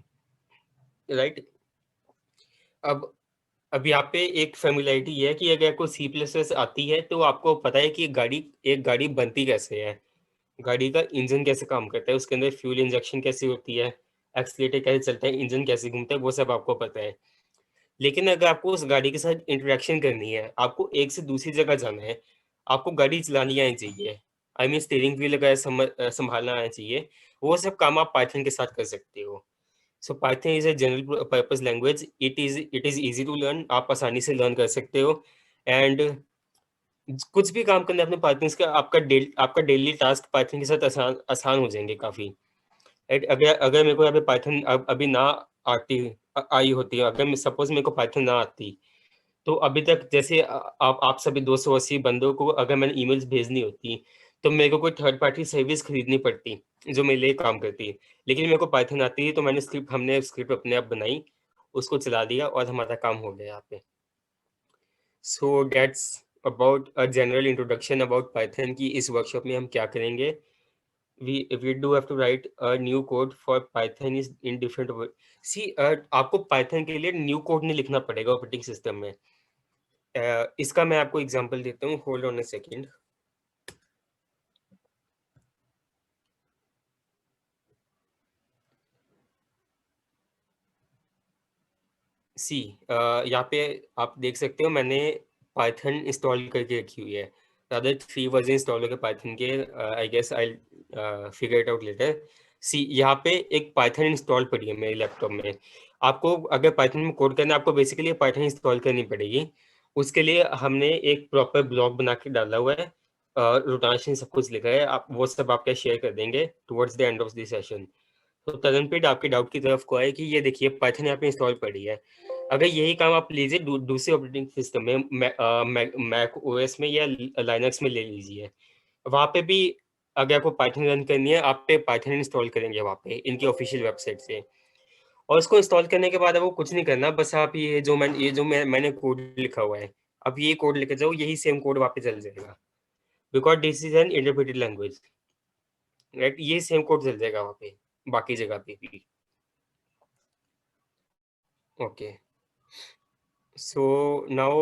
right? अब यहाँ पे एक फेमिलियरिटी है कि अगर आपको C++ आती है तो आपको पता है कि एक गाड़ी बनती कैसे है, गाड़ी का इंजन कैसे काम करता है, उसके अंदर फ्यूल इंजेक्शन कैसे होती है, एक्सीलरेटर कैसे चलता है, इंजन कैसे घूमता है, वो सब आपको पता है. लेकिन अगर आपको उस गाड़ी के साथ इंटरेक्शन करनी है, आपको एक से दूसरी जगह जाना है, आपको गाड़ी चलानी आनी चाहिए, आई मीन स्टीयरिंग व्हील अगर संभालना आना चाहिए, वो सब काम आप पाइथन के साथ कर सकते हो. So Python is a general purpose language. It is easy to learn. आप आसानी से लर्न कर सकते हो. एंड कुछ भी काम करना है अपने पाइथन का, आपका डेली टास्क पाइथन के साथ आसान आसान हो जाएंगे काफी. अगर अगर मेरे को यहाँ पे पाइथन अभी ना आई होती है, अगर सपोज मेरे को पाइथन ना आती, तो अभी तक जैसे आप सभी 280 बंदों को अगर मैंने ईमेल्स भेजनी होती, तो मेरे को कोई थर्ड पार्टी सर्विस खरीदनी पड़ती जो मेरे लिए काम करती. लेकिन मेरे को पाइथन आती है, तो हमने स्क्रिप्ट अपने आप बनाई, उसको चला दिया और हमारा काम हो गया यहाँ पे. So that's about a general introduction about Python की इस वर्कशॉप में हम क्या करेंगे. we do have to write a new code for Python is in different way. See, आपको पाइथन के लिए न्यू कोड नहीं लिखना पड़ेगा ऑपरेटिंग सिस्टम में. इसका मैं आपको एग्जांपल देता हूँ. Hold on a second. See, यहाँ पे आप देख सकते हो मैंने पाइथन इंस्टॉल करके रखी हुई है. रादर 3 वर्जन इंस्टॉल होकर पाइथन के. I guess I figure it out later. See, यहाँ पे एक पाइथन इंस्टॉल पड़ी है मेरे लैपटॉप में. आपको अगर पाइथन में कोड करना है, आपको बेसिकली पाइथन इंस्टॉल करनी पड़ेगी. उसके लिए हमने एक प्रॉपर ब्लॉग बना के डाला हुआ है. रुटांश ने सब कुछ लिखा है, आप वो सब आपके शेयर कर देंगे towards the end of this session. तो तदनपीड आपके डाउट की तरफ को आए कि ये देखिए पाइथन यहाँ पे इंस्टॉल पड़ी है. अगर यही काम आप लीजिए दूसरे ऑपरेटिंग सिस्टम में, मैक ओएस में या लाइनक्स में ले लीजिए, वहाँ पे भी अगर आपको पाइथन रन करनी है, आप पे पाइथन इंस्टॉल करेंगे वहाँ पे इनकी ऑफिशियल वेबसाइट से. और इसको इंस्टॉल करने के बाद आपको कुछ नहीं करना, बस आप मैंने कोड लिखा हुआ है, अब ये कोड लेके जाओ, यही सेम कोड वहाँ पे चल जाएगा, because this is an interpreted language, right. ये सेम कोड चल जाएगा वहाँ पे बाकी जगह पे भी. ओके, so now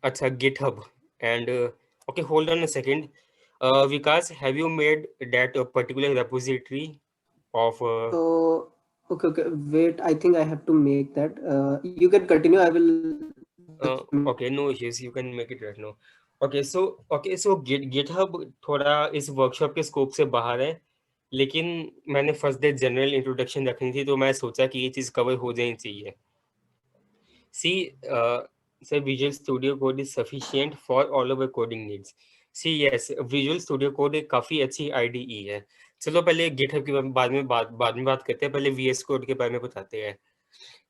अच्छा GitHub and okay, hold on a second. Vikas, have you made that particular repository of So, okay, wait, I think I have to make that. You can continue. I will. okay, no issues, you can make it right now. Okay, so GitHub थोड़ा इस workshop के scope से बाहर है, लेकिन मैंने first day general introduction रखनी थी, तो मैं सोचा कि ये चीज़ कवर हो जानी चाहिए. See, so Visual Studio Code is sufficient for all of our coding needs. See, yes, Visual Studio Code एक काफ़ी अच्छी IDE है. चलो पहले गिटहब के बाद में बात करते हैं, पहले VS कोड के बारे में बताते हैं।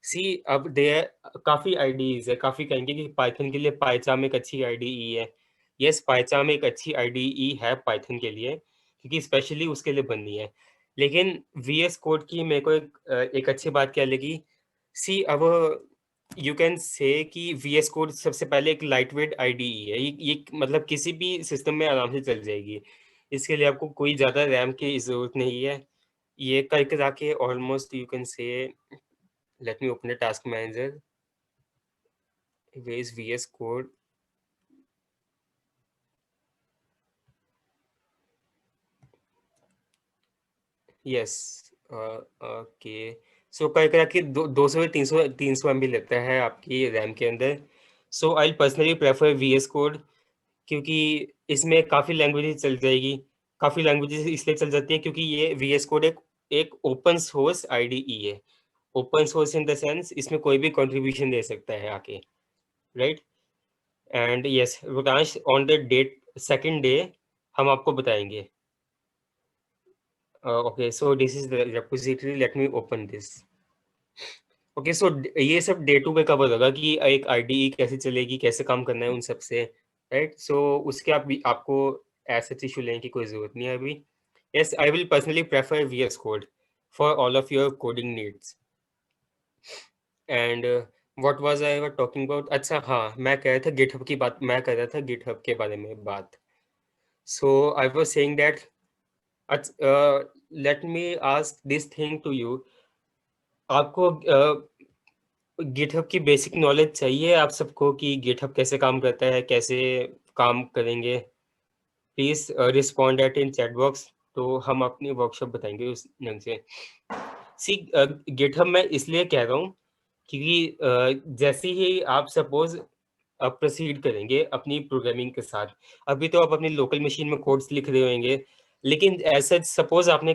सी अब दे काफी आईडीज है, काफी कहेंगे कि पाइथन के लिए पाइचाम एक अच्छी आईडीई है। यस, पाइचाम एक अच्छी आईडीई है पाइथन के लिए, क्योंकि स्पेशली उसके लिए बनी है। लेकिन VS कोड की मेरे को एक अच्छी बात क्या लगी, सी अब यू कैन से कि VS कोड सबसे पहले एक लाइट वेट आईडीई है। ये मतलब किसी भी सिस्टम में आराम से चल जाएगी। इसके लिए आपको कोई ज़्यादा रैम की ज़रूरत नहीं है। ये करके जाके ऑलमोस्ट यू कैन से, let me open the task manager. Where is VS code? Yes. Okay, so कह करा कि 200 से 300 MB लेता है आपकी रैम के अंदर। So I personally prefer VS code, क्योंकि इसमें काफ़ी लैंग्वेजेस चल जाएगी। काफ़ी लैंग्वेजेस इसलिए चल जाती है क्योंकि ये VS कोड एक ओपन सोर्स आईडीई है। Open source in the sense इसमें कोई भी कंट्रीब्यूशन दे सकता है आके, right. And yes Rutansh, on the date second day हम आपको बताएंगे। Okay, so this is the repository, let me open this. Okay, so ये सब डे 2 पे कवर होगा कि एक आईडीई कैसे चलेगी, कैसे काम करना है उन सब से, राइट। सो उसके आपको ऐसा इशू लेने की कोई जरूरत नहीं है अभी। Yes, I will personally prefer VS code for all of your coding needs. And what was I talking about, अच्छा हाँ, मैं कह रहा था गिटहब की बात, मैं कर रहा था गिटहब के बारे में बात। So I was saying that, let me ask this thing to you. आपको गिटहब की बेसिक नॉलेज चाहिए आप सबको कि गिटहब कैसे काम करता है, कैसे काम करेंगे? Please respond at in chat box, तो हम अपनी वर्कशॉप बताएंगे उस ढंग से। सी गिटहब मैं इसलिए कह रहा हूँ क्योंकि जैसे ही आप सपोज आप प्रोसीड करेंगे अपनी प्रोग्रामिंग के साथ, अभी तो आप अपनी लोकल मशीन में कोड्स लिख रहे होंगे, लेकिन ऐसा सपोज आपने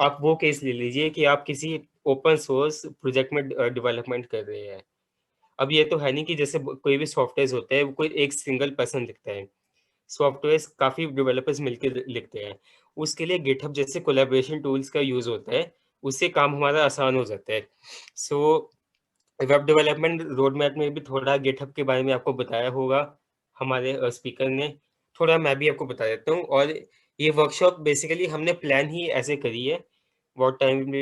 आप वो केस ले लीजिए कि आप किसी ओपन सोर्स प्रोजेक्ट में डेवलपमेंट कर रहे हैं। अब ये तो है नहीं कि जैसे कोई भी सॉफ्टवेयर होता है वो कोई एक सिंगल पर्सन लिखता है, सॉफ्टवेयर काफ़ी डेवलपर्स मिलकर लिखते हैं। उसके लिए गिटहब जैसे कोलैबोरेशन टूल्स का यूज़ होता है, उससे काम हमारा आसान हो जाता है। So web development road map में भी थोड़ा गिटहब के बारे में आपको बताया होगा हमारे स्पीकर ने, थोड़ा मैं भी आपको बता देता हूँ। और ये वर्कशॉप बेसिकली हमने प्लान ही ऐसे करी है, व्हाट टाइम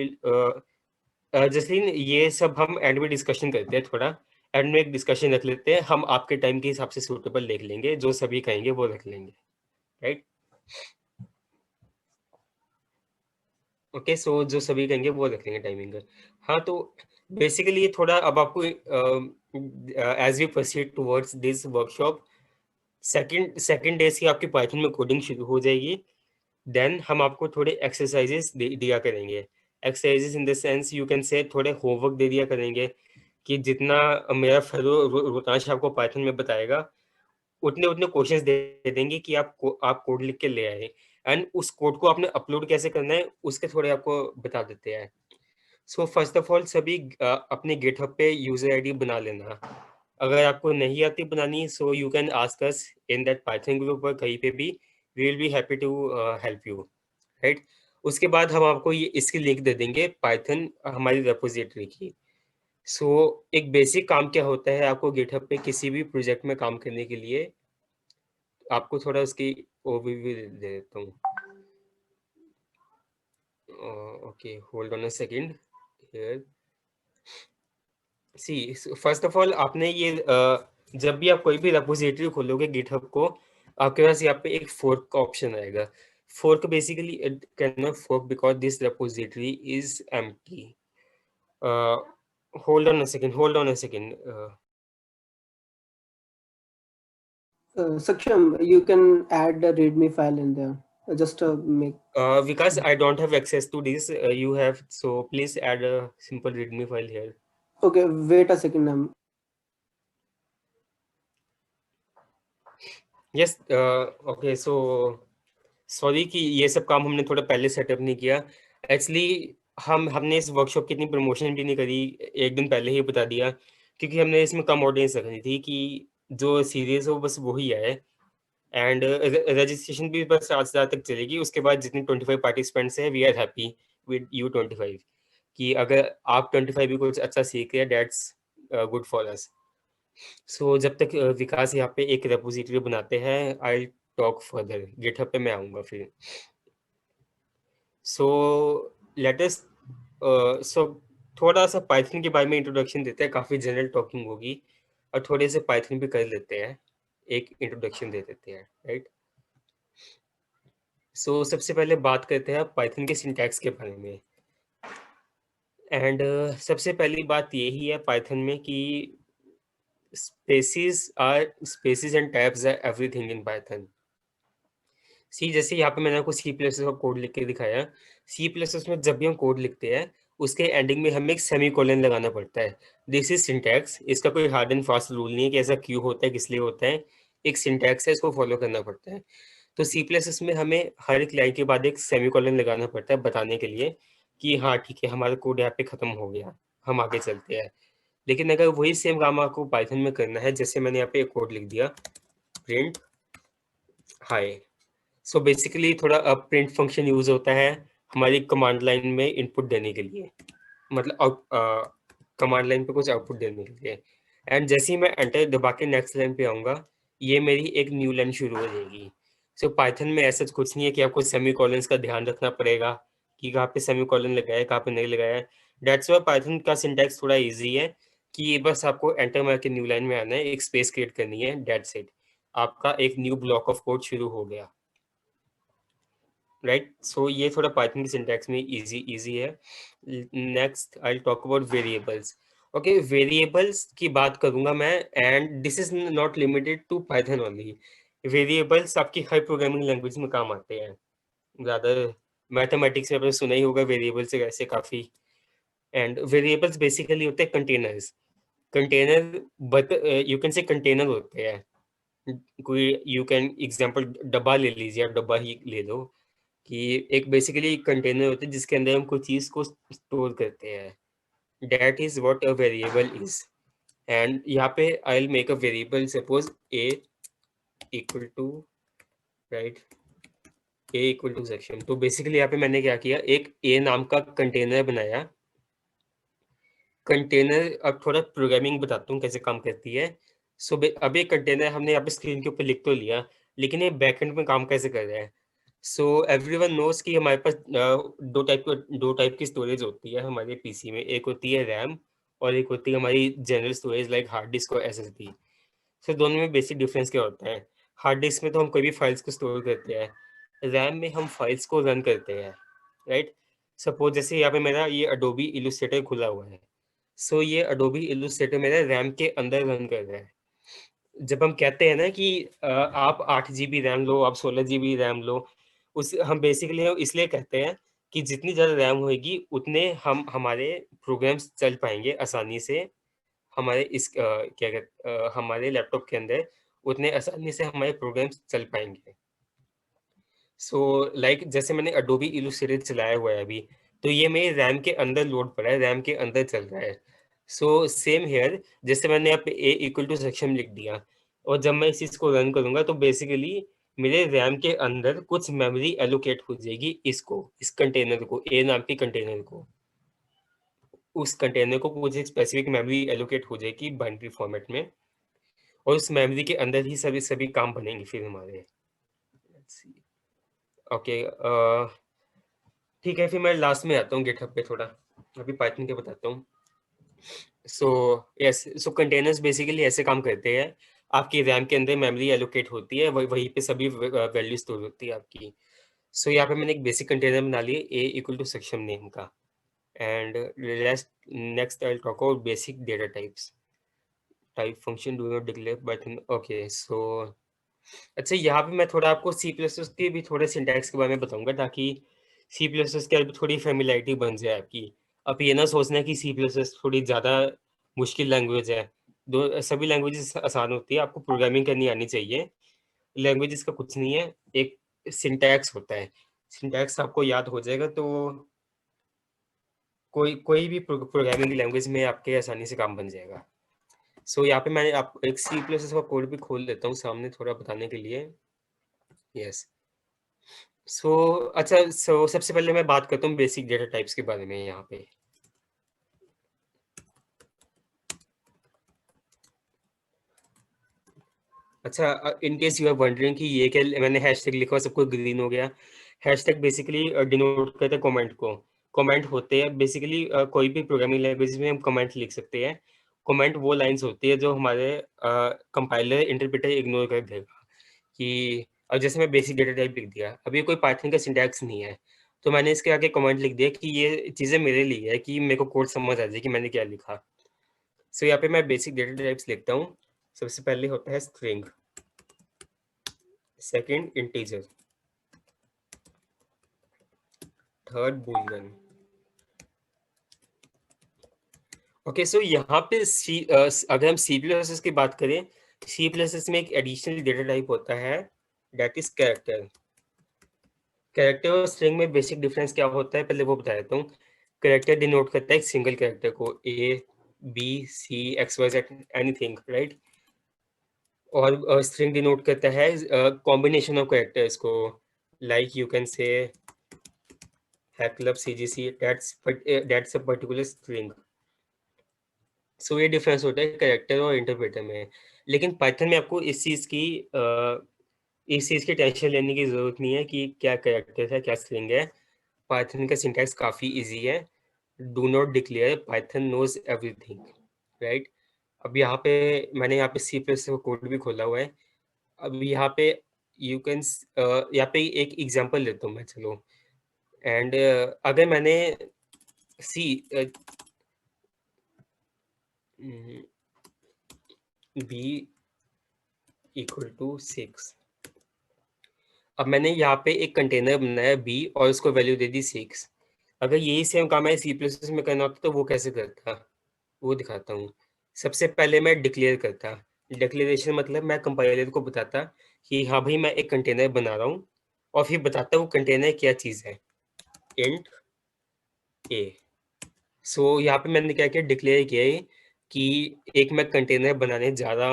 जसलीन, ये सब हम एंड में डिस्कशन करते हैं, थोड़ा एंड में एक डिस्कशन रख लेते हैं, हम आपके टाइम के हिसाब से सूटेबल देख लेंगे, जो सभी कहेंगे वो रख लेंगे, राइट। ओके, सो जो सभी कहेंगे वो रख लेंगे टाइमिंग का। हाँ, तो बेसिकली थोड़ा अब आपको as we proceed towards this workshop, second day से आपकी पाइथन में कोडिंग शुरू हो जाएगी। देन हम आपको थोड़े एक्सरसाइजेस दिया करेंगे। Exercises in the sense you can से थोड़े होमवर्क दे दिया करेंगे कि जितना मेरा फेलो रोतांश आपको पाइथन में बताएगा, उतने उतने क्वेश्चंस दे देंगे कि आप कोड लिख के ले आए, एंड उस कोड को आपने अपलोड कैसे करना है उसके थोड़े आपको बता देते हैं। सो फर्स्ट ऑफ ऑल सभी अपने गिटहब पे यूजर आईडी बना लेना। अगर आपको नहीं आती बनानी, so you can ask us in that Python group और कहीं पे भी, we will be happy to help you, right. उसके बाद हम आपको ये इसकी लिंक दे देंगे पाइथन हमारी रेपोजिटरी की। सो एक बेसिक काम क्या होता है, आपको गिटहब पे किसी भी प्रोजेक्ट में काम करने के लिए आपको थोड़ा उसकी ओवरव्यू दे देता हूँ। Okay, hold on a second here. See first of all आपने ये जब भी आप कोई भी रेपोजिटरी खोलोगे गिटहब को, आपके पास यहाँ पे एक फोर्क का ऑप्शन आएगा। Fork basically it can not fork because this repository is empty. Hold on a second. Saksham, you can add the README file in there. Just make. Because I don't have access to this, you have, so please add a simple readme file here. Okay, wait a second. Yes, okay, so sorry कि ये सब काम हमने थोड़ा पहले setup नहीं किया। Actually हमने इस वर्कशॉप की इतनी प्रमोशन भी नहीं करी, एक दिन पहले ही बता दिया, क्योंकि हमने इसमें कम ऑडियंस रखनी थी कि जो सीरियस हो बस वही आए। एंड रजिस्ट्रेशन भी बस 7,000 तक चलेगी। उसके बाद जितने 25 पार्टिसिपेंट्स हैं, we are happy with you 25, कि अगर आप 25 भी कुछ अच्छा सीख रहे हैं, दैट्स गुड फॉर अस। सो जब तक विकास यहाँ पे एक रेपोजिटरी बनाते हैं, आई टॉक फर्दर, गिटहब पे मैं आऊँगा फिर। सो लेट अस सो थोड़ा सा पाइथन के बारे में इंट्रोडक्शन देते हैं, काफ़ी जनरल टॉकिंग होगी, और थोड़े से पाइथन भी कर लेते हैं, एक इंट्रोडक्शन दे देते हैं, राइट। सो सबसे पहले बात करते हैं पाइथन के सिंटैक्स के बारे में। एंड सबसे पहली बात यही है पाइथन में कि spaces and tabs are everything in Python. See जैसे यहाँ पे मैंने आपको सी प्लस का कोड लिख के दिखाया। सी प्लस में जब भी हम कोड लिखते हैं, उसके एंडिंग में हमें एक सेमीकोलन लगाना पड़ता है। This is syntax. इसका कोई हार्ड एंड फास्ट रूल नहीं है कि ऐसा क्यों होता है, किस लिए होता है। एक सिंटैक्स है, इसको फॉलो करना पड़ता है। तो सी प्लस में हमें हर एक लाइन के बाद एक सेमीकोलन लगाना पड़ता है, बताने के लिए कि हाँ ठीक है, हमारा कोड यहाँ पे खत्म हो गया, हम आगे चलते हैं। लेकिन अगर वही सेम काम आपको पाइथन में करना है, जैसे मैंने यहाँ पे एक कोड लिख दिया, प्रिंट हाई। सो बेसिकली थोड़ा अब प्रिंट फंक्शन यूज होता है हमारी कमांड लाइन में इनपुट देने के लिए, मतलब कमांड लाइन पे कुछ आउटपुट देने के लिए। एंड जैसे ही मैं एंटर दबा के नेक्स्ट लाइन पे आऊँगा, ये मेरी एक न्यू लाइन शुरू हो जाएगी। सो पाइथन में ऐसा कुछ नहीं है कि आपको सेमी कॉलन्स का ध्यान रखना पड़ेगा कि कहाँ पे सेमी कॉलन लगाया है, कहाँ पे नहीं लगाया है। डेट्स वाई पाइथन का सिंटैक्स थोड़ा ईजी है कि ये बस आपको एंटर मार के न्यू लाइन में आना है, एक स्पेस क्रिएट करनी है, डेट्स इट। आपका एक न्यू ब्लॉक ऑफ कोड शुरू हो गया, राइट। सो ये थोड़ा पाइथन की सिंटैक्स में इजी है। Next I talk about variables. Okay, variables की बात करूंगा मैं, and this is not limited to Python only. Variables आपकी हर प्रोग्रामिंग लैंग्वेज में काम आते हैं। ज़्यादा मैथमेटिक्स में आपने सुना ही होगा वेरिएबल से ऐसे काफ़ी। एंड वेरिएबल्स बेसिकली होते हैं containers. Container but you can से कंटेनर होते हैं। कोई यू कैन एग्जांपल डब्बा ले लीजिए, आप डब्बा ही ले लो, कि एक बेसिकली कंटेनर होता है जिसके अंदर हम कोई चीज को स्टोर करते हैं। That is what a variable is. And यहाँ पे I will make a variable, suppose a equal to, right, a equal to section. तो बेसिकली यहाँ पे मैंने क्या किया, एक a नाम का कंटेनर बनाया। कंटेनर, अब थोड़ा प्रोग्रामिंग बताता हूँ कैसे काम करती है। सो अब एक कंटेनर हमने यहाँ पे स्क्रीन के ऊपर लिख तो लिया, लेकिन ये बैकएंड में काम कैसे कर रहा है। सो एवरीवन नोस कि हमारे पास दो टाइप की स्टोरेज होती है हमारे पीसी में। एक होती है रैम और एक होती है हमारी general storage like hard disk और एसएसडी। सो दोनों में बेसिक डिफरेंस क्या होता है। हार्ड डिस्क में तो हम कोई भी फाइल्स को स्टोर करते हैं, रैम में हम फाइल्स को रन करते हैं, राइट। सपोज जैसे यहाँ पे मेरा ये अडोबी इलस्ट्रेटर खुला हुआ है। सो ये अडोबी इलस्ट्रेटर मेरा रैम के अंदर रन कर रहा है। जब हम कहते हैं ना कि आप 8 GB रैम लो, आप 16 GB रैम लो, उस हम बेसिकली इसलिए कहते हैं कि जितनी ज़्यादा रैम होगी उतने हम हमारे प्रोग्राम्स चल पाएंगे आसानी से, हमारे हमारे लैपटॉप के अंदर उतने आसानी से हमारे प्रोग्राम्स चल पाएंगे। सो लाइक जैसे मैंने अडोबी इलस्ट्रेटर चलाया हुआ है अभी, तो ये मेरे रैम के अंदर लोड पड़ा है, रैम के अंदर चल रहा है। सो सेम हेयर, जैसे मैंने यहाँ पे a इक्वल टू सेक्शन लिख दिया, और जब मैं इस चीज़ को रन करूंगा तो बेसिकली मेरे रैम के अंदर कुछ मेमोरी एलोकेट हो जाएगी, इस कंटेनर को, a नाम के कंटेनर को, उस कंटेनर को कुछ एक स्पेसिफिक मेमोरी एलोकेट हो जाएगी बाइनरी फॉर्मेट में, और उस मेमोरी के अंदर ही सभी काम बनेंगे फिर हमारे। ओके, ठीक है, फिर मैं लास्ट में आता हूँ गिटहब पे, थोड़ा अभी पाइथन के बताता हूँ। सो यस, सो कंटेनर्स बेसिकली ऐसे काम करते हैं, आपकी रैम के अंदर मेमोरी एलोकेट होती है, वहीं पे सभी वैल्यू स्टोर होती है आपकी। सो यहाँ पे मैंने एक बेसिक कंटेनर बना लिया a equal to section name का। And next I will talk about basic data types. Type function do not declare Python. Okay, so अच्छा, यहाँ पे मैं थोड़ा आपको सी प्लस प्लस के भी थोड़े सिंटैक्स के बारे में बताऊंगा, ताकि सी प्लस प्लस की थोड़ी फेमिलियरिटी बन जाए आपकी। अब ये ना सोचना कि सी प्लस प्लस थोड़ी ज़्यादा मुश्किल लैंग्वेज है। सभी लैंग्वेजेस आसान होती है, आपको प्रोग्रामिंग करनी आनी चाहिए। लैंग्वेजेस का कुछ नहीं है, एक सिंटैक्स होता है, सिंटैक्स आपको याद हो जाएगा तो कोई भी प्रोग्रामिंग लैंग्वेज में आपके आसानी से काम बन जाएगा। सो यहाँ पे मैंने आप एक सी प्लस का कोड भी खोल देता हूँ सामने थोड़ा बताने के लिए। यस। सो अच्छा, सो सबसे पहले मैं बात करता हूँ बेसिक डेटा टाइप्स के बारे में यहाँ पे। अच्छा, in case you are wondering कि ये क्या मैंने हैशटैग लिखा और सबको ग्रीन हो गया। हैशटैग बेसिकली डिनोट करता है कमेंट को। कमेंट होते हैं बेसिकली कोई भी प्रोग्रामिंग लैंग्वेज में हम कमेंट लिख सकते हैं। कमेंट वो लाइंस होती है जो हमारे कंपाइलर इंटरप्रेटर इग्नोर कर देगा कि, और जैसे मैं बेसिक डेटा टाइप लिख दिया, अब ये कोई पाइथन का सिंटैक्स नहीं है, तो मैंने इसके आगे कमेंट लिख दिया कि ये चीज़ें मेरे लिए है कि मेरे को कोड समझ आ जाए कि मैंने क्या लिखा। सो यहाँ पे मैं बेसिक डेटा टाइप्स लिखता हूँ। सबसे पहले होता है string, second integer, third boolean. Okay, so यहाँ पे अगर हम सी प्लस एस की बात करें, सी प्लस एस में एक एडिशनल डेटा टाइप होता है, दैट इज कैरेक्टर। कैरेक्टर और स्ट्रिंग में बेसिक डिफरेंस क्या होता है पहले वो बता देता हूँ। कैरेक्टर डिनोट करता है एक सिंगल कैरेक्टर को, A B C X Y Z anything, right. और स्ट्रिंग डिनोट करता है कॉम्बिनेशन ऑफ कैरेक्टर्स को, like you can say hack club cgc, that's a particular string। सो ये डिफरेंस होता है कैरेक्टर और इंटरप्रेटर में। लेकिन पाइथन में आपको इस चीज़ की टेंशन लेने की ज़रूरत नहीं है कि क्या कैरेक्टर है क्या स्ट्रिंग है। पाइथन का सिंटैक्स काफ़ी इजी है। Do not declare, Python knows everything, right. अब यहाँ पे मैंने यहाँ पे सी प्लस कोड भी खोला हुआ है। अब यहाँ पे यू कैन यहाँ पे एक एग्जांपल लेता हूँ मैं, चलो। एंड अगर मैंने सी बी इक्वल टू 6, अब मैंने यहाँ पे एक कंटेनर बनाया बी और उसको वैल्यू दे दी 6। अगर यही सेम काम है सी प्लस में करना होता तो वो कैसे करता, वो दिखाता हूँ। सबसे पहले मैं डिक्लेयर करता। डिक्लेरेशन मतलब मैं कंपाइलर को बताता कि हाँ भाई मैं एक कंटेनर बना रहा हूँ, और फिर बताता वो कंटेनर क्या चीज़ है, इंट ए। सो यहाँ पे मैंने क्या किया, डिक्लेयर किया है कि एक मैं कंटेनर बनाने जा रहा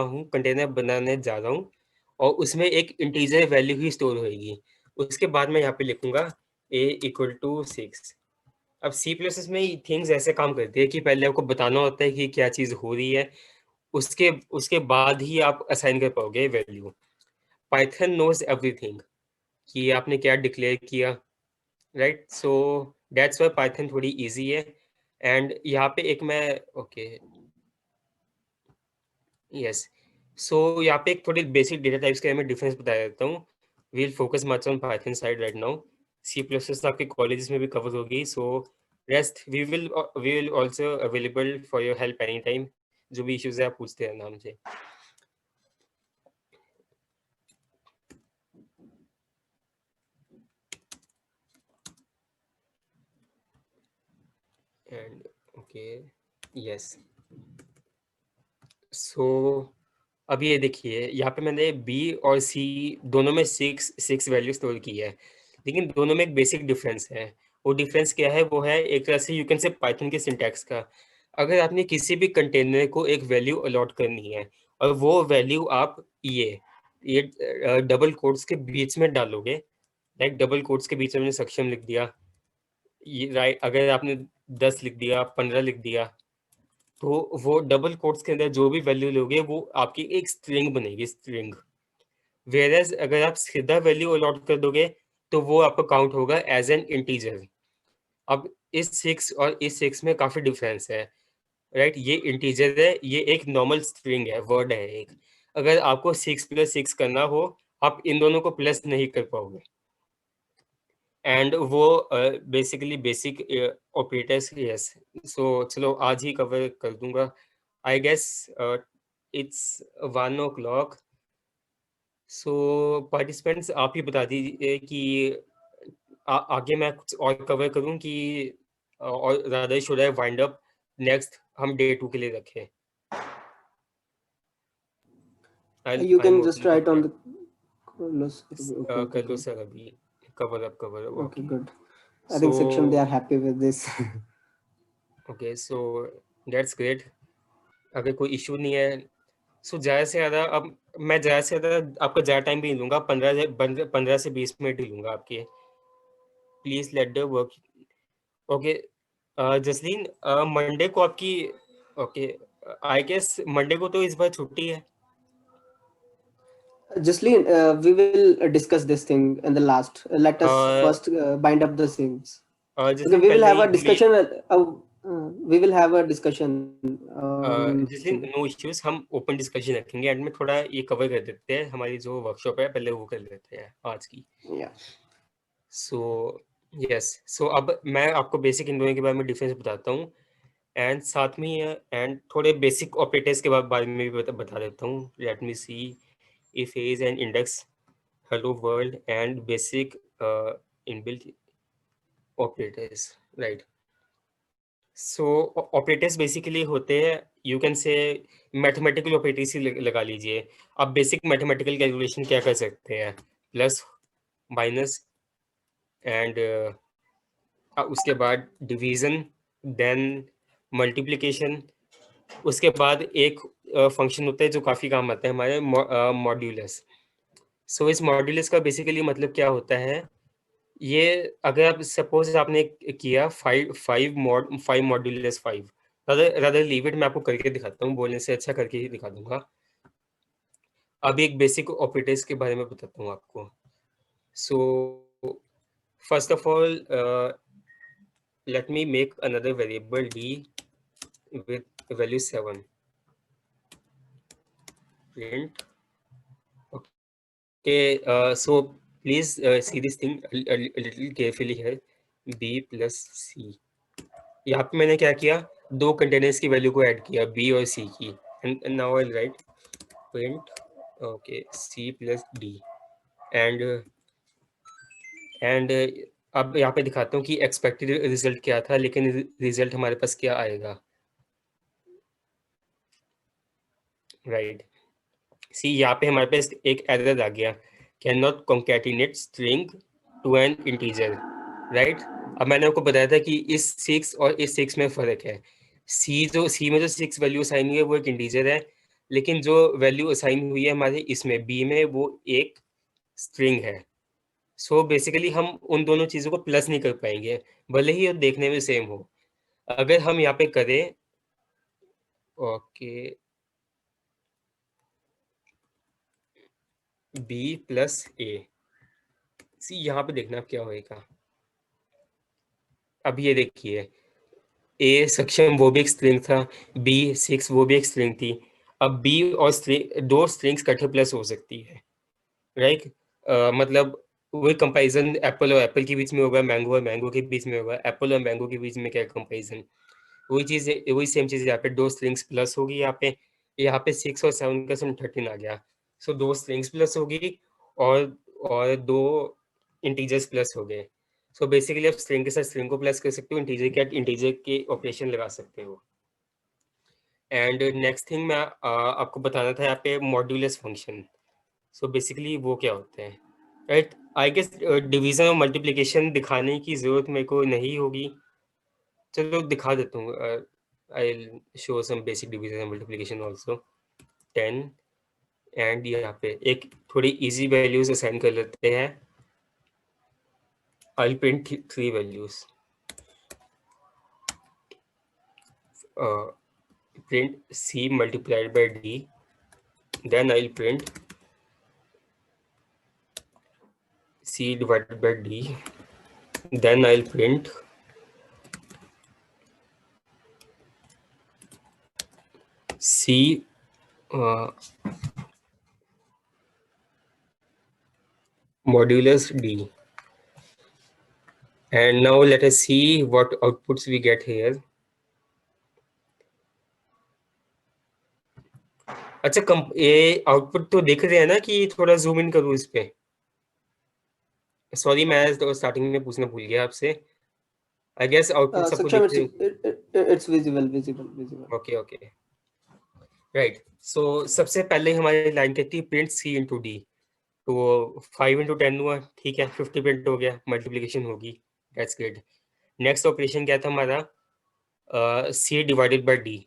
हूँ और उसमें एक इंटीजर वैल्यू ही स्टोर होएगी। उसके बाद मैं यहाँ पे लिखूंगा a इक्वल टू 6। अब सी प्लस एस में थिंग्स ऐसे काम करती है कि पहले आपको बताना होता है कि क्या चीज़ हो रही है, उसके उसके बाद ही आप असाइन कर पाओगे वैल्यू। पाइथन नोज एवरीथिंग कि आपने क्या डिक्लेयर किया, right. So that's why Python थोड़ी इजी है। एंड यहाँ पे एक मैं ओके यस, सो यहाँ पे एक थोड़ी बेसिक डेटा टाइप्स के मैं डिफरेंस बता देता हूँ। We'll focus much on Python side right now. C plus plus आपके कॉलेजेस में भी कवर होगी, so rest we will also available for your help any time. जो भी इश्यूज है आप पूछते रहना हमसे। एंड ओके यस, सो अब ये देखिए यहाँ पे मैंने बी और सी दोनों में सिक्स वैल्यू स्टोर की है, लेकिन दोनों में एक बेसिक डिफरेंस है। वो डिफरेंस क्या है, वो है एक तरह से यू कैन से पाइथन के सिंटैक्स का। अगर आपने किसी भी कंटेनर को एक वैल्यू अलॉट करनी है और वो वैल्यू आप ये डबल कोट्स के बीच में डालोगे, लाइक डबल कोट्स के बीच में मैंने सक्षम लिख दिया, ये राइट। अगर आपने 10 लिख दिया, 15 लिख दिया, तो वो डबल कोट्स के अंदर जो भी वैल्यू लोगे वो आपकी एक स्ट्रिंग बनेगी, स्ट्रिंग। वेयरएज अगर आप सीधा वैल्यू अलॉट कर दोगे तो वो आपका काउंट होगा एज एन इंटीजर। अब इस 6 और इस 6 में काफी डिफरेंस है, राइट। ये इंटीजर है, ये एक नॉर्मल स्ट्रिंग है, वर्ड है एक। अगर आपको 6 + 6 करना हो, आप इन दोनों को प्लस नहीं कर पाओगे। एंड वो basically basic operators, yes. So चलो आज ही कवर कर दूंगा, I guess it's 1 o'clock। So participants आप ही बता दीजिए कि आगे मैं कुछ और कवर करूं कि और ज़्यादा should I wind up, next हम डे 2 के लिए रखें। You can I'm just open for write on that। the. Okay, okay, कर दो good. सर अभी, cover up Okay, okay. good. I so think section they are happy with this. Okay, so that's great. अगर कोई issue नहीं है सो ज़्यादा से ज़्यादा अब मैं ज़्यादा से ज़्यादा आपका ज़्यादा टाइम भी नहीं लूँगा, 15 से 20 मिनट ही लूँगा आपके। Please let the work. Okay Jasleen, Monday को आपकी, ओके आई गेस मंडे को तो इस बार छुट्टी है। Jasleen, we will discuss this thing in the last. Let us Uh, first bind up the things. Okay, Jasleen we will पहले have ही a discussion. We will have a discussion on this Jasleen thing. No issues, हम open discussion रखेंगे end में, थोड़ा ये cover कर देते हैं, हमारी जो वर्कशॉप है पहले वो कर लेते हैं आज की। Yeah. सो यस, सो अब मैं आपको बेसिक इन दोनों के बारे में डिफरेंस बताता हूँ एंड साथ में एंड थोड़े बेसिक ऑपरेटर्स के बारे में भी बता देता हूँ। Let me see if is an index, hello world and basic inbuilt operators, right? So operators basically होते हैं, you can say mathematical operators ही लगा लीजिए। आप बेसिक मैथमेटिकल कैलकुलेशन क्या कर सकते हैं, प्लस माइनस एंड उसके बाद डिवीजन, देन मल्टीप्लिकेशन, उसके बाद एक फंक्शन होता है जो काफ़ी काम आता है हमारे, मॉड्यूलस। सो इस मॉड्यूलस का बेसिकली मतलब क्या होता है, ये अगर आप सपोज आपने किया five modulus 5, rather leave it, मैं आपको करके दिखाता हूँ, बोलने से अच्छा करके ही दिखा दूंगा। अब एक बेसिक ऑपरेटर्स के बारे में बताता हूँ आपको। सो first of all let me make another variable d with value 7, print. Okay, so please see this thing a little carefully here, b plus c। यहाँ पे मैंने क्या किया, दो कंटेनर्स की वैल्यू को ऐड किया, b और c की, and now I right print okay c plus d and अब यहाँ पे दिखाता हूँ कि एक्सपेक्टेड रिजल्ट क्या था, लेकिन रिजल्ट हमारे पास क्या आएगा, राइट। सी यहाँ पे हमारे पास एक एरर आ गया, can not concatenate string to an integer, right. अब मैंने आपको बताया था कि इस 6 और इस 6 में फर्क है। सी में जो 6 वैल्यू असाइन हुई है वो एक इंटीजर है, लेकिन जो वैल्यू असाइन हुई है हमारे इसमें बी में वो एक स्ट्रिंग है। सो बेसिकली हम उन दोनों चीज़ों को प्लस नहीं कर पाएंगे, भले ही वो देखने में सेम हो। अगर हम यहाँ पे करें ओके बी प्लस ए, सी यहाँ पे देखना क्या होएगा। अब ये देखिए, ए सक्षम वो भी एक स्ट्रिंग था, बी 6 वो भी एक स्ट्रिंग थी। अब बी और दो स्ट्रिंग्स इकट्ठे प्लस हो सकती है, राइट। मतलब वही कंपैरिजन एप्पल और एप्पल के बीच में होगा, मैंगो और मैंगो के बीच में होगा, एप्पल और मैंगो के बीच में क्या कंपैरिजन, वही चीज़, वही सेम चीज़ यहाँ पे दो स्ट्रिंग्स प्लस होगी। यहाँ पे 6 और 7 का सम 13 आ गया। सो दो स्ट्रिंग्स प्लस होगी और दो इंटीजर्स प्लस हो गए। सो बेसिकली आप स्ट्रिंग के साथ स्ट्रिंग को प्लस कर सकते हो, इंटीजर के ऑपरेशन लगा सकते हो। एंड नेक्स्ट थिंग मैं आपको बताना था यहाँ पे मॉड्यूलस फंक्शन। सो बेसिकली वो क्या होते हैं, राइट। आई गेस डिवीजन और मल्टीप्लिकेशन दिखाने की जरूरत मेरे को नहीं होगी, चलो दिखा देता हूँ। I show some basic division and multiplication also 10 and यहाँ पे एक थोड़ी इजी वैल्यूज असाइन कर लेते हैं। आई print 3 values, print c multiplied by d, then I'll print c divided by d, then I'll print c modulus d, and now let us see what outputs we get here. अच्छा ये output तो देख रहे हैं ना, कि थोड़ा zoom in करूँ इस पे, सॉरी मैं तो स्टार्टिंग में पूछना भूल गया आपसे। आई गेस आउटपुट सबको Saksham, दिख रहे, it's visible. Okay right. सो सबसे पहले हमारी लाइन कहती है प्रिंट सी इंटू डी, तो 5 इंटू 10 हुआ, ठीक है, 50 प्रिंट हो गया, मल्टीप्लिकेशन होगी, दैट्स गुड। नेक्स्ट ऑपरेशन क्या था हमारा, C divided by D,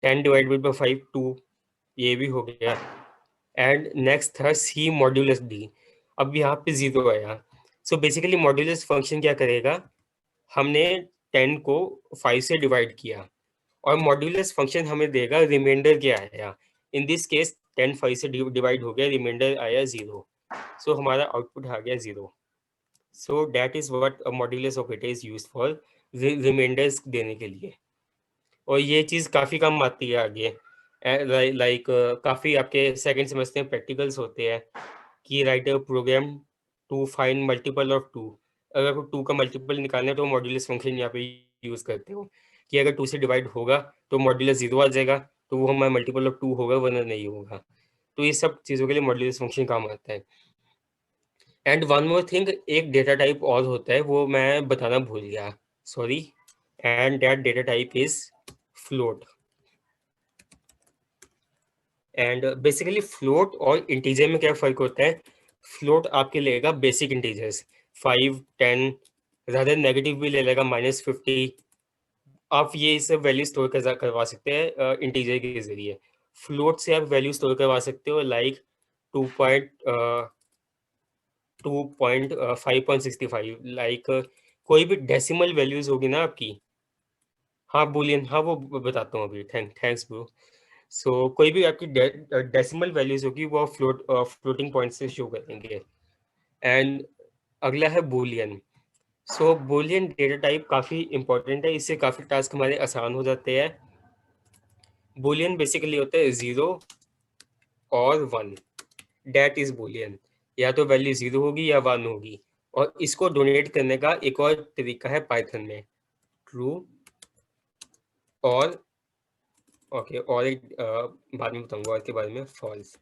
10 divided by 5 2, ये भी हो गया। एंड नेक्स्ट था सी मॉड्यूलस डी। अब यहाँ पे 0 आया। सो बेसिकली मॉड्यूलस फंक्शन क्या करेगा, हमने 10 को 5 से डिवाइड किया और मॉड्यूलस फंक्शन हमें देगा रिमाइंडर क्या आया। इन दिस केस 10 5 से डिवाइड हो गया, रिमाइंडर आया 0। सो हमारा आउटपुट आ गया 0। So that is what a modulus operator is used for, reminders देने के लिए। और ये चीज़ काफ़ी काम आती है आगे। लाइक काफ़ी आपके सेकंड सेमेस्टर में प्रैक्टिकल्स होते हैं कि write a program to find multiple of 2। अगर 2 का मल्टीपल निकालना है तो मॉड्यूलस फंक्शन यहाँ पे यूज़ करते हो कि अगर 2 से डिवाइड होगा तो मॉड्यूलस 0 आ जाएगा, तो वो हमारा मल्टीपल ऑफ 2 होगा, वरना नहीं होगा। तो ये सब चीज़ों के लिए मॉड्यूलस फंक्शन काम आता है। एंड वन मोर थिंग, एक डेटा टाइप और होता है, वो मैं बताना भूल गया, sorry. And that data type is float. And basically float और इंटीजर में क्या फ़र्क होता है, फ्लोट आपके लेगा बेसिक इंटीजर्स 5 10, ज़्यादा नेगेटिव भी ले लेगा -50। आप ये सब वैल्यू स्टोर करवा सकते हैं इंटीजर के जरिए। फ्लोट से आप वैल्यू स्टोर करवा सकते हो लाइक 2.5.65, लाइक कोई भी डेसिमल वैल्यूज होगी ना आपकी। हाँ बुलियन, हाँ वो बताता हूँ अभी, थैंक्स ब्रो। सो कोई भी आपकी डेसिमल वैल्यूज होगी वो फ्लोटिंग पॉइंट से शो करेंगे। एंड अगला है बुलियन। सो बुलियन डेटा टाइप काफ़ी इंपॉर्टेंट है, इससे काफ़ी टास्क हमारे आसान हो जाते हैं। बुलियन बेसिकली होता है 0 और 1, डेट इज बुलियन। या तो वैल्यू 0 होगी या 1 होगी। और इसको डोनेट करने का एक और तरीका है पाइथन में, ट्रू और ओके, और एक बाद में बताऊंगा और के बारे में, false.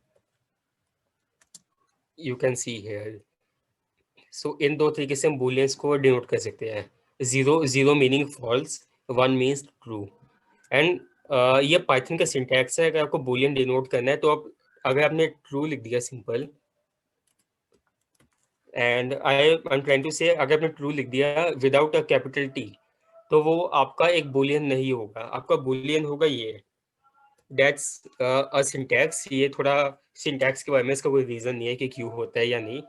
You can see here. So इन दो तरीके से हम बुलियंस को डिनोट कर सकते हैं। 0 meaning false, 1 means true. And ये पाइथन का सिंटैक्स है। अगर आपको बुलियन डिनोट करना है तो आप, अगर आपने ट्रू लिख दिया simple, and I am trying to say, अगर आपने ट्रू लिख दिया विदाउट अ कैपिटल टी, तो वो आपका एक बुलियन नहीं होगा, आपका बुलियन होगा ये। That's a syntax. ये थोड़ा सिंटैक्स के बारे में इसका कोई रीजन नहीं है कि क्यों होता है या नहीं।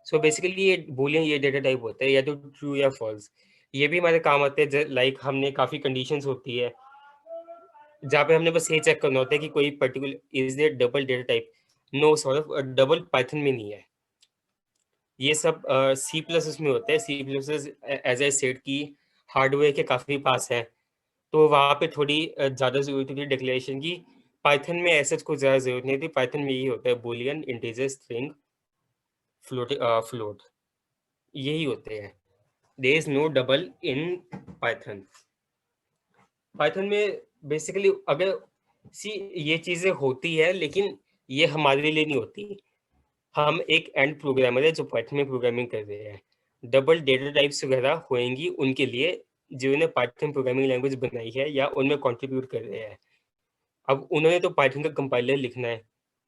सो बेसिकली ये बुलियन, ये डेटा टाइप होता है या तो ट्रू या फॉल्स। ये भी हमारे काम आते हैं, लाइक हमने काफ़ी कंडीशंस होती है जहाँ पे हमने बस ये चेक करना होता है कि कोई particular is there double data type. No sort of double Python में नहीं है। ये सब सी प्लस उसमें होता है। C plus as a set की हार्डवेयर के काफ़ी पास है, तो वहाँ पे थोड़ी ज़्यादा ज़रूरत होती है डिक्लेरेशन की। पाइथन में ऐसा कुछ ज़्यादा ज़रूरत नहीं होती। पाइथन में यही होता है बुलियन, इंटीजर, स्ट्रिंग, फ्लोट, यही होते हैं। There is no double in Python. Python में बेसिकली अगर सी ये चीज़ें होती है, लेकिन ये हमारे लिए नहीं होती। हम एक एंड प्रोग्रामर है जो पाइथन में प्रोग्रामिंग कर रहे हैं। डबल डेटा टाइप्स वगैरह होंगी उनके लिए जिन्होंने पाइथन प्रोग्रामिंग लैंग्वेज बनाई है या उनमें कंट्रीब्यूट कर रहे हैं। अब उन्होंने तो पाइथन का कंपाइलर लिखना है,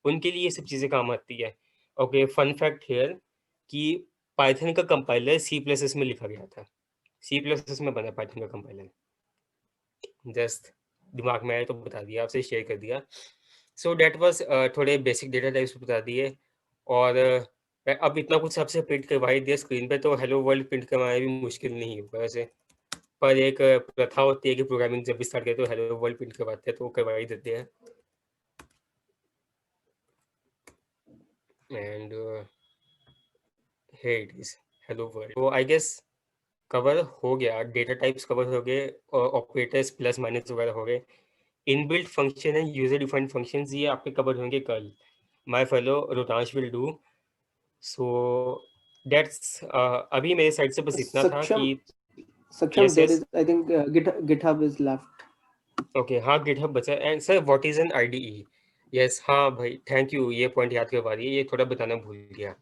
उनके लिए ये सब चीज़ें काम आती है। ओके, फन फैक्ट हियर कि पाइथन का कंपाइलर सी प्लस एस में लिखा गया था। सी प्लस एस में बना पाइथन का कंपाइलर। जस्ट दिमाग में आया तो बता दिया, आपसे शेयर कर दिया। सो डेट वाज थोड़े बेसिक डेटा टाइप्स बता दिए। और अब इतना कुछ सबसे प्रिंट करवा ही दिया स्क्रीन पे, तो हेलो वर्ल्ड प्रिंट करवाना भी मुश्किल नहीं होगा वैसे। पर एक प्रथा होती है कि प्रोग्रामिंग जब भी स्टार्ट करते तो हेलो वर्ल्ड प्रिंट करवाते हैं, तो वो करवा ही देते हैं। And here it is, hello world। तो आई गेस कवर हो गया, डेटा टाइप्स कवर हो गए, ऑपरेटर्स प्लस माइनस वगैरह हो गए। इनबिल्ट फंक्शन है, यूजर डिफाइंड फंक्शंस, ये आपके कवर होंगे कल। My fellow Rotansh will do. So that's अभी मेरे साइड से बस इतना था कि Saksham, yes there yes is, I think, GitHub is left. Okay, हाँ गिटहब बचा। And sir what is an IDE? Yes, हाँ भाई थैंक यू, ये पॉइंट याद करवा रही है, ये थोड़ा बताना भूल गया।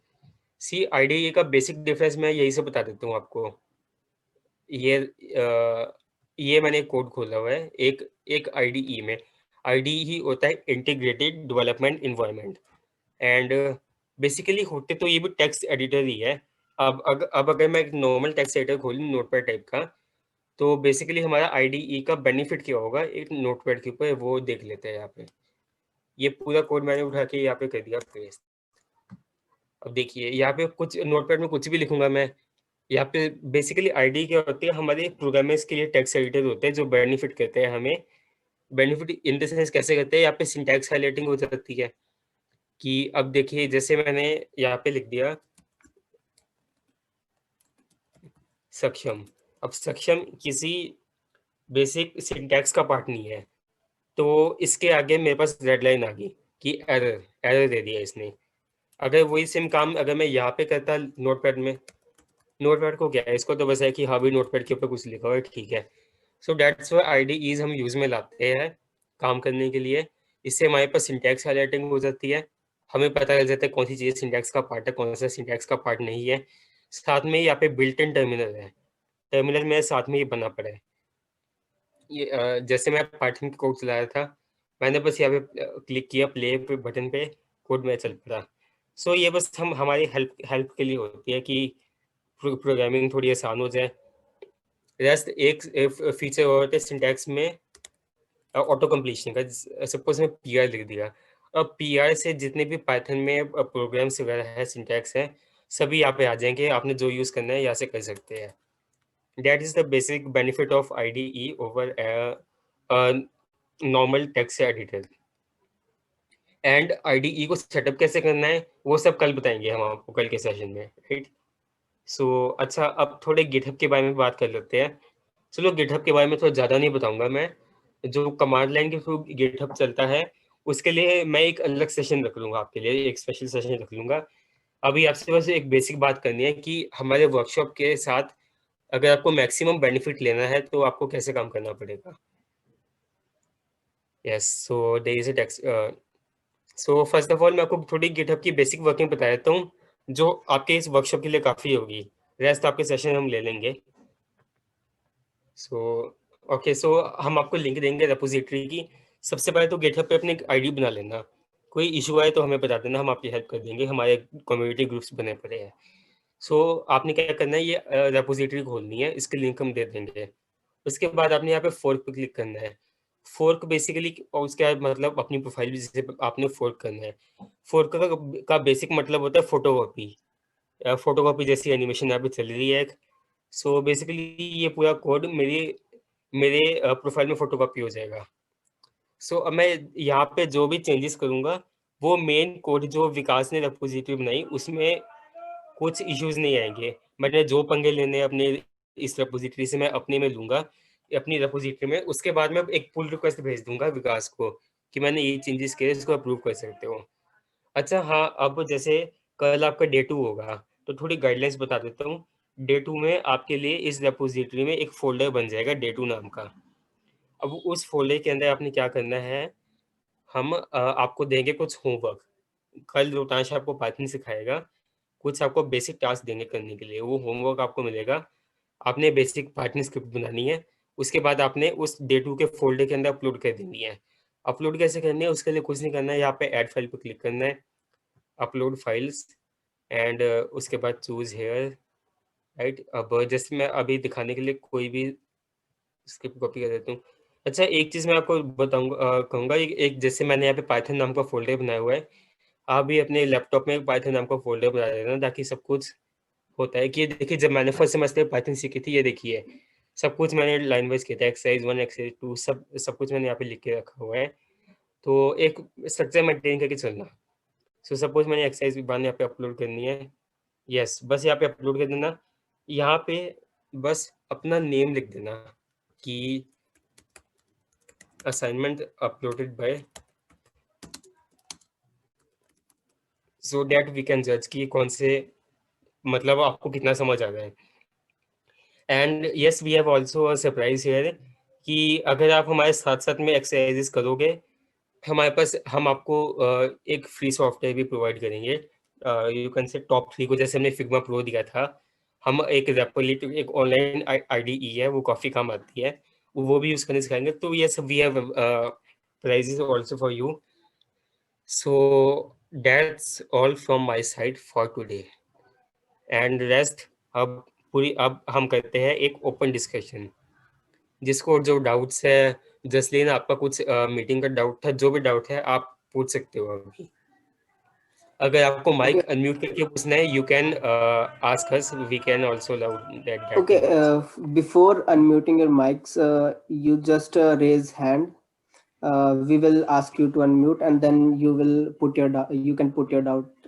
सी आईडीई का बेसिक डिफरेंस मैं यही से बता देता हूँ आपको। ये मैंने कोड खोला हुआ है। एक आईडीई में, आईडीई ही होता है integrated development environment. And basically होते तो ये भी टेक्स्ट एडिटर ही है। अब अगर मैं एक नॉर्मल टेक्स्ट एडिटर खोलूँ नोटपैड टाइप का, तो बेसिकली हमारा आईडीई का बेनिफिट क्या होगा एक नोटपैड के ऊपर, वो देख लेते हैं यहाँ पे। ये पूरा कोड मैंने उठा के यहाँ पे कर दिया पेस्ट। अब देखिए यहाँ पे कुछ नोटपैड में कुछ भी लिखूंगा मैं। यहाँ पे बेसिकली आईडी क्या होती है, हमारे प्रोग्रामर्स के लिए टेक्स्ट एडिटर होते हैं जो बेनिफिट करते हैं हमें। बेनिफिट इन द सेंस कैसे करते हैं, यहाँ पे सिंटैक्स हाइलाइटिंग हो जाती है कि अब देखिए जैसे मैंने यहाँ पे लिख दिया सक्षम। अब सक्षम किसी बेसिक सिंटैक्स का पार्ट नहीं है, तो इसके आगे मेरे पास रेड लाइन आ गई कि एरर दे दिया इसने। अगर वही सेम काम अगर मैं यहाँ पे करता नोटपैड में, नोटपैड को क्या है, इसको तो बस है कि हाँ भी नोटपैड के ऊपर कुछ लिखा हुआ है, ठीक है। सो डेट्स व्हाई आईडीईज हम यूज में लाते हैं काम करने के लिए। इससे हमारे पास सिंटैक्स हाइलाइटिंग हो जाती है, हमें पता चल जाता है कौन सी चीज़ सिंटैक्स का पार्ट है, कौन सा सिंटैक्स का पार्ट नहीं है। साथ में यहाँ पे बिल्ट इन टर्मिनल है, टर्मिनल में साथ में ये बना पड़ा है। ये जैसे मैं पाइथन का कोड चला रहा था, मैंने बस यहाँ पे क्लिक किया प्ले पे बटन पे, कोड में चल पड़ा। सो ये बस हमारी हेल्प के लिए होती है कि प्रोग्रामिंग थोड़ी आसान हो जाए। रेस्ट एक फीचर और होता है सिंटैक्स में ऑटो कंप्लीशन का। सपोज मैं पीआर लिख दिया, अब पीआर से जितने भी पाइथन में प्रोग्राम्स वगैरह है, सिंटैक्स है, सभी यहाँ पे आ जाएंगे। आपने जो यूज़ करना है यहाँ से कर सकते हैं। That is the basic benefit of IDE over a normal text editor. And IDE को सेटअप कैसे करना है वो सब कल बताएंगे हम आपको, कल के सेशन में, राइट। सो अच्छा, अब थोड़े गिटहब के बारे में बात कर लेते हैं। चलो गिटहब के बारे में थोड़ा ज़्यादा नहीं बताऊंगा मैं, जो कमांड लाइन के थ्रू गिटहब चलता है उसके लिए मैं एक अलग सेशन रख लूँगा आपके लिए, एक स्पेशल सेशन रख लूँगा। अभी आपसे बस एक बेसिक बात करनी है कि हमारे वर्कशॉप के साथ अगर आपको मैक्सिमम बेनिफिट लेना है तो आपको कैसे काम करना पड़ेगा। Yes, so there is a text. So first of all मैं आपको थोड़ी गिटहब की बेसिक वर्किंग बता देता हूँ, जो आपके इस वर्कशॉप के लिए काफ़ी होगी। रेस्ट आपके सेशन हम ले लेंगे। सो ओके, सो हम आपको लिंक देंगे रेपोजिटरी की। सबसे पहले तो गिटहब पे अपनी आईडी बना लेना, कोई इशू आए तो हमें बता देना, हम आपकी हेल्प कर देंगे, हमारे कम्युनिटी ग्रुप्स बने पड़े हैं। सो आपने क्या करना है, ये रेपोजिटरी खोलनी है, इसके लिंक हम दे देंगे। उसके बाद आपने यहाँ पे फोर्क पे क्लिक करना है। फोर्क बेसिकली और उसके बाद मतलब अपनी प्रोफाइल भी जैसे आपने फोर्क करना है। फोर्क का बेसिक मतलब होता है फोटोकॉपी। फोटोकॉपी जैसी एनिमेशन यहाँ पे चल रही है। सो बेसिकली ये पूरा कोड मेरे प्रोफाइल में फोटोकॉपी हो जाएगा। सो अब मैं यहाँ पे जो भी चेंजेस करूँगा वो मेन कोड जो विकास ने रेपोजिटरी बनाई उसमें कुछ इश्यूज नहीं आएंगे। मैंने जो पंगे लेने अपने इस रेपोजिटरी से मैं अपने में लूंगा, अपनी रेपोजिटरी में। उसके बाद मैं एक पुल रिक्वेस्ट भेज दूंगा विकास को कि मैंने ये चेंजेस किए, इसको अप्रूव कर सकते हो। अच्छा हाँ, अब जैसे कल आपका डे 2 होगा तो थोड़ी गाइडलाइंस बता देता हूँ। डे 2 में आपके लिए इस रेपोजिटरी में एक फोल्डर बन जाएगा डे 2 नाम का। अब उस फोल्डर के अंदर आपने क्या करना है, हम आपको देंगे कुछ होमवर्क। कल रोतांश आपको पाइथन सिखाएगा, कुछ आपको बेसिक टास्क देंगे करने के लिए। वो होमवर्क आपको मिलेगा, आपने बेसिक पाइथन स्क्रिप्ट बनानी है। उसके बाद आपने उस डे 2 के फोल्डर के अंदर अपलोड कर देनी है। अपलोड कैसे करनी है, उसके लिए कुछ नहीं करना है, यहाँ पे ऐड फाइल पे क्लिक करना है, अपलोड फाइल्स, एंड उसके बाद चूज हेयर, राइट। अब जैसे मैं अभी दिखाने के लिए कोई भी स्क्रिप्ट कॉपी कर देता हूँ। अच्छा एक चीज़ मैं आपको बताऊंगा, कहूँगा, एक जैसे मैंने यहाँ पे पाइथन नाम का फोल्डर बनाया हुआ है, आप भी अपने लैपटॉप में पाइथन नाम का फोल्डर बना देना, ताकि सब कुछ होता है कि देखिए जब मैंने फर्स्ट सेमेस्टर पाइथन सीखी थी, ये देखिए सब कुछ मैंने लाइन वाइज किया था, एक्सरसाइज 1 एक्सरसाइज 2 सब कुछ मैंने यहाँ पे लिख के रखा हुआ है। तो एक स्ट्रक्चर मेंटेन करके चलना। सो सपोज मैंने एक्सरसाइज 1 यहाँ पे अपलोड करनी है, यस बस यहाँ पे अपलोड कर देना। यहाँ पे बस अपना नेम लिख देना कि assignment uploaded by, so that we can जज कि कौन से, मतलब आपको कितना समझ आ रहा है। And yes we have also a surprise here कि अगर आप हमारे साथ साथ में एक्सरसाइजेस करोगे, हमारे पास हम आपको एक फ्री सॉफ्टवेयर भी प्रोवाइड करेंगे। यू कैन से टॉप 3 को, जैसे हमने फिग्मा प्रो दिया था, हम एक रेपोलिट एक ऑनलाइन आईडीई है, वो काफ़ी काम आती है, वो भी यूज़ करने सिखाएंगे। तो yes we have prizes also for you. So that's all from my side for today and rest. अब हम करते हैं एक ओपन डिस्कशन, जिसको जो डाउट्स है, जसलीन आपका कुछ मीटिंग का डाउट था, जो भी डाउट है आप पूछ सकते हो अभी। अगर आपको माइक Okay. अनम्यूट करके पूछना है, you can ask us, we can also allow that Okay, thing also. before unmuting your mics, you just raise hand. We will ask you to unmute, and then you can put your doubt